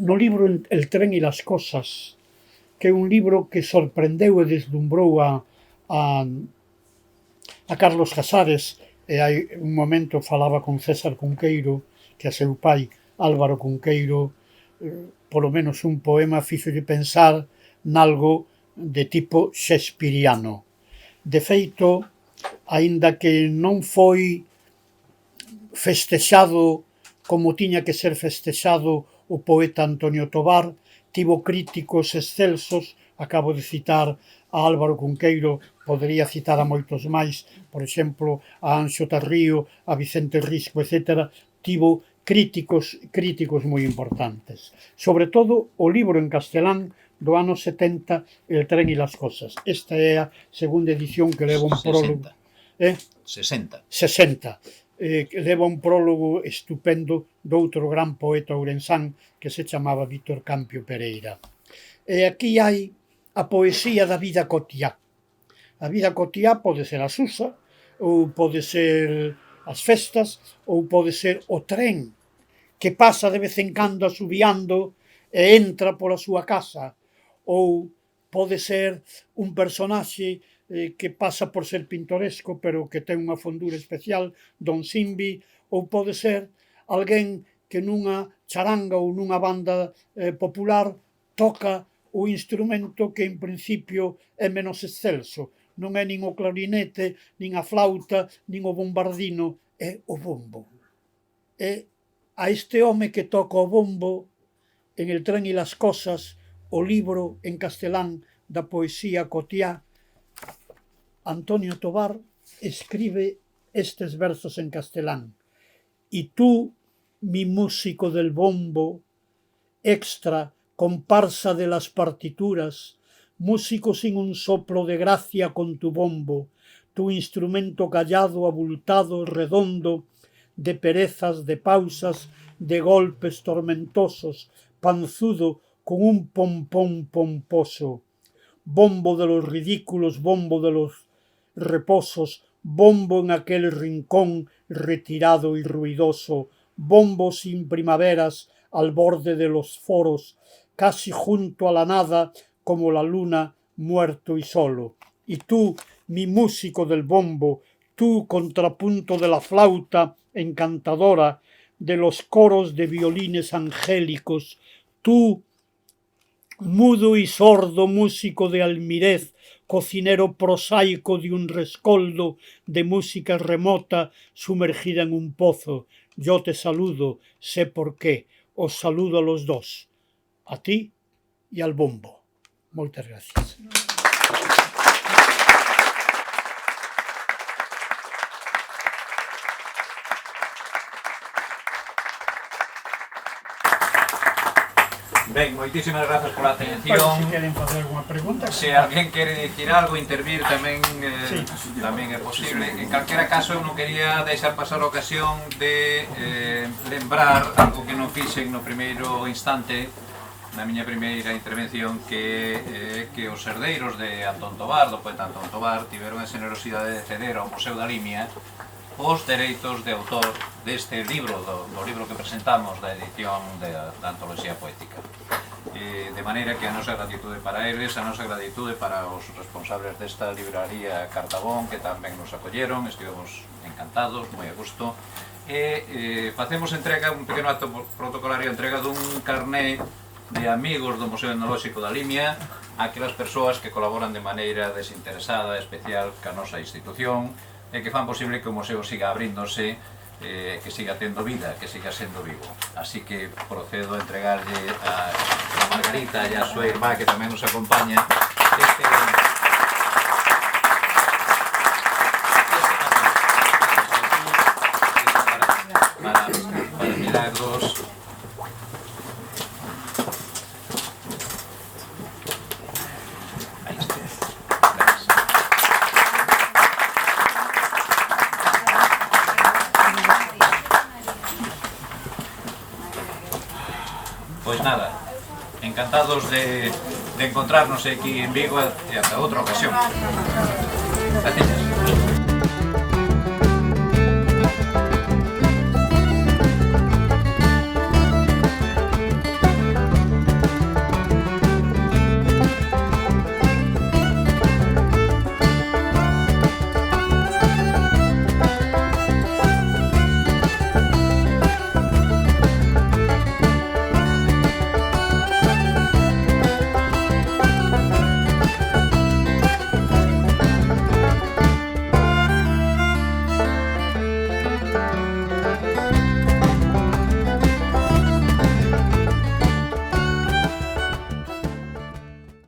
Speaker 3: no libro El tren y las cosas, que é un libro que sorprendeu e deslumbrou a Carlos Casares, e hai un momento falaba con César Cunqueiro, que a seu pai, Álvaro Cunqueiro, polo menos un poema fíxolle pensar nalgo de tipo shakespeariano. De feito, aínda que non foi festexado como tiña que ser festexado o poeta Antonio Tobar, tivo críticos excelsos, acabo de citar a Álvaro Cunqueiro, podería citar a moitos máis, por exemplo, a Anxo Tarrío, a Vicente Risco, etc., tivo críticos moi importantes. Sobre todo, o libro en castelán do ano 70, El tren y las cosas. Esta é a segunda edición que leva un prólogo.
Speaker 1: 60.
Speaker 3: Leva un prólogo estupendo doutro gran poeta ourensán que se chamaba Víctor Campio Pereira. E aquí hai a poesía da vida cotiá. A vida cotiá pode ser a Susa, ou pode ser as festas, ou pode ser o tren que pasa de vez en cando asubiando e entra pola súa casa, ou pode ser un personaxe que pasa por ser pintoresco pero que ten unha fondura especial, Don Simbi, ou pode ser alguén que nunha charanga ou nunha banda popular toca o instrumento que en principio é menos excelso. Non é nin o clarinete, nin a flauta, nin o bombardino, é o bombo. É a este home que toca o bombo en El tren y las cosas, o libro en castelán da poesía cotiá, Antonio Tobar escribe estes versos en castelán. Y tú, mi músico del bombo, extra, comparsa de las partituras, músico sin un soplo de gracia con tu bombo, tu instrumento callado, abultado, redondo, de perezas, de pausas, de golpes tormentosos, panzudo con un pompón pomposo, bombo de los ridículos, bombo de los reposos, bombo en aquel rincón retirado y ruidoso, bombo sin primaveras al borde de los foros, casi junto a la nada como la luna, muerto y solo. Y tú, mi músico del bombo, tú, contrapunto de la flauta encantadora, de los coros de violines angélicos, tú, mudo y sordo músico de almirez, cocinero prosaico de un rescoldo de música remota sumergida en un pozo, yo te saludo, sé por qué, os saludo a los dos, a ti y al bombo. Moitas gracias.
Speaker 1: Ben, moitísimas grazas pola atención.
Speaker 3: Se queren facer alguna pregunta.
Speaker 1: Se alguén quere dicir algo, intervir tamén tamén é posible. En calquera caso, eu non quería deixar pasar a ocasión de lembrar algo que non fixen no primeiro instante, na miña primeira intervención que os herdeiros de Antón Tobar, do poeta Antón Tobar, tiveron a generosidade de ceder ao Museo da Limia os dereitos de autor deste libro, do libro que presentamos da edición da Antoloxía Poética. De maneira que a nosa gratitude para eles, a nosa gratitude para os responsables desta libraría Cartabón, que tamén nos acolleron, estivemos encantados, moi a gusto, e facemos entrega, un pequeno acto protocolario, entrega dun carné de amigos do Museo Etnolóxico da Limia a aquelas persoas que colaboran de maneira desinteresada, especial, ca nosa institución, e que fan posible que o museo siga abríndose, que siga tendo vida, que siga sendo vivo. Así que procedo a entregarlle a Margarita e a súa irmá, que tamén nos acompaña, para Milagros. Aí está. Pois nada, encantados de encontrarnos aquí en Vigo e ata outra ocasión. Gracias.